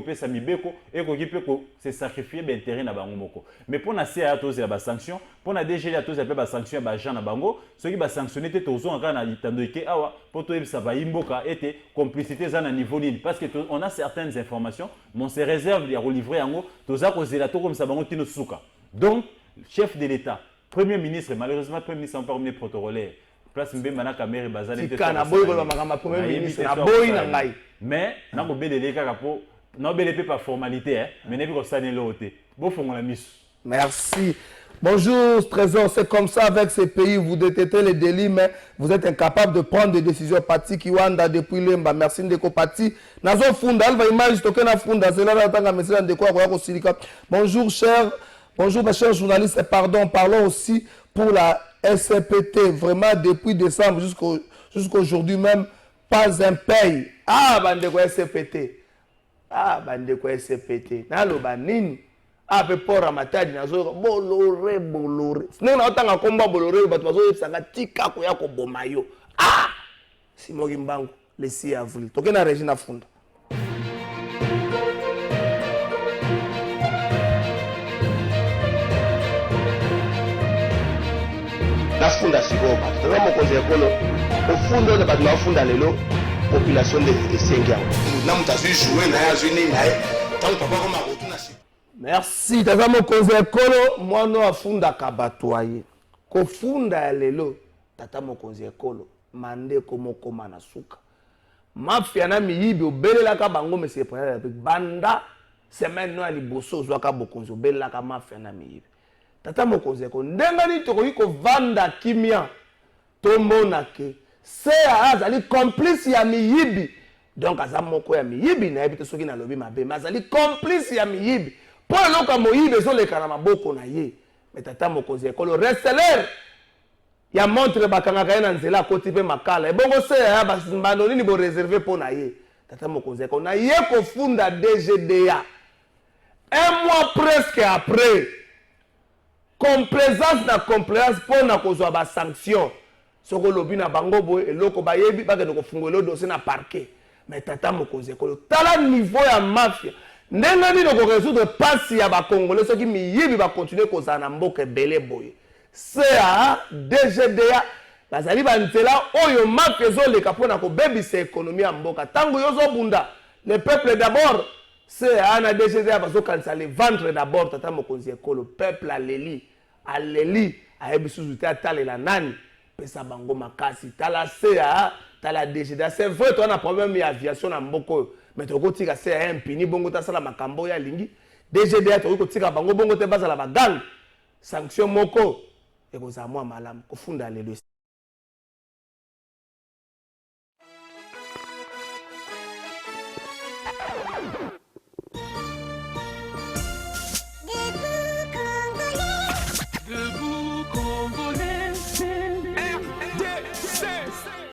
peut se sacrifier l'intérêt na bango moko. Mais pour na CA tous la sanction, pour na DG la tous la sanction ba gens na bango, ceux qui ba sanctionner te tozo en na itando ke awa pour to ça va imboka était complicité za na niveau nini parce que on a certaines informations, mais on se réserve de relivrer en haut, toza ko zela to comme ça bango tino suka. Donc chef de l'État, premier ministre, malheureusement premier ministre en premier protocolaire. Place Mbemba na kamere bazali te kana boy ko makama premier ministre na boy na ngai mais na ko belele kaka po na belele pas formalité mais ne bi ko sanelo ote bo fongola misu. Merci. Bonjour Trésor, c'est comme ça avec ces pays, vous détectez les délits mais vous êtes incapable de prendre des décisions. Pati Kiwanda depuis Lemba, merci Ndeko Pati. Nazo funda alva image toke na funda c'est là tanga message Ndeko ko silika. Bonjour cher, bonjour mes chers journalistes, pardon, parlons aussi pour la SCPT, vraiment depuis décembre jusqu'aujourd'hui même, pas un paye. Ah, bande quoi SCPT. Ah, bande quoi SCPT. Nalo banine. Ah, pe pour ramatadi nazo boloré. Non, na otanga komba boloré batu bazo sanga tika ko ya ko bomayo. Ah! Simogi Mbangu le 6 avril. Toke na Regina Funda. La funda sigoba tanga mokonzi ekolo ofundo na batu bafunda lelo population de Sengia na mutazi jouer na ya zuni na tant papa koma rotuna si. Merci tanga mokonzi ekolo mwana afunda kabatwaye ko funda lelo tata mokonzi ekolo mande komokoma na suka mafia na miyibi obelela ka bango monsieur président banda semaine no ali boso zwaka bokonzi obelela ka mafia na miyibi. Tata mokonzi ko ndenga ni tokoki ko vanda kimia tomona ke CA azali complice ya miyibi donc aza moko ya miyibi na yebi te soki na lobi mabe mazali complice ya miyibi po loka moyibi ezoleka na maboko na ye. Mais tata mokonzi ko le reseller ya montre bakangaka ye na nzela akoti pe makala ebongo CA basimbano nini bo réservé po na ye. Tata mokonzi ko na ye ko funda DGDA un mois presque après complaisance na complaisance pour na kozwa ba sanction soko lobi na bango boye eloko bayebi bakende ko fungwelo dossier na parquet. Mais tata mokonzi ko tala niveau ya mafia ndenga ni ko résoudre passe ya ba congolais ceux qui miyibi ba continuer kozana na mboka belé boye CA DGDA bazali ba nzela oyo mafia zo leka pona ko bebisa économie ya mboka tango yozo bunda le peuple d'abord. C'est un DGDA bazo kanisa le ventre d'abord tata mokonzi ko le peuple a leli aleli ayebi susu te atalela nani pesa bango makasi tala CA tala DGDA c'est vrai toi na problème ya aviation na mboko mais tokotika CA impini bongo tasala makambo ya lingi DGDA tokotika bango bongo te bazala bagang sanction moko ekozala mwa malamu kofunda lelo.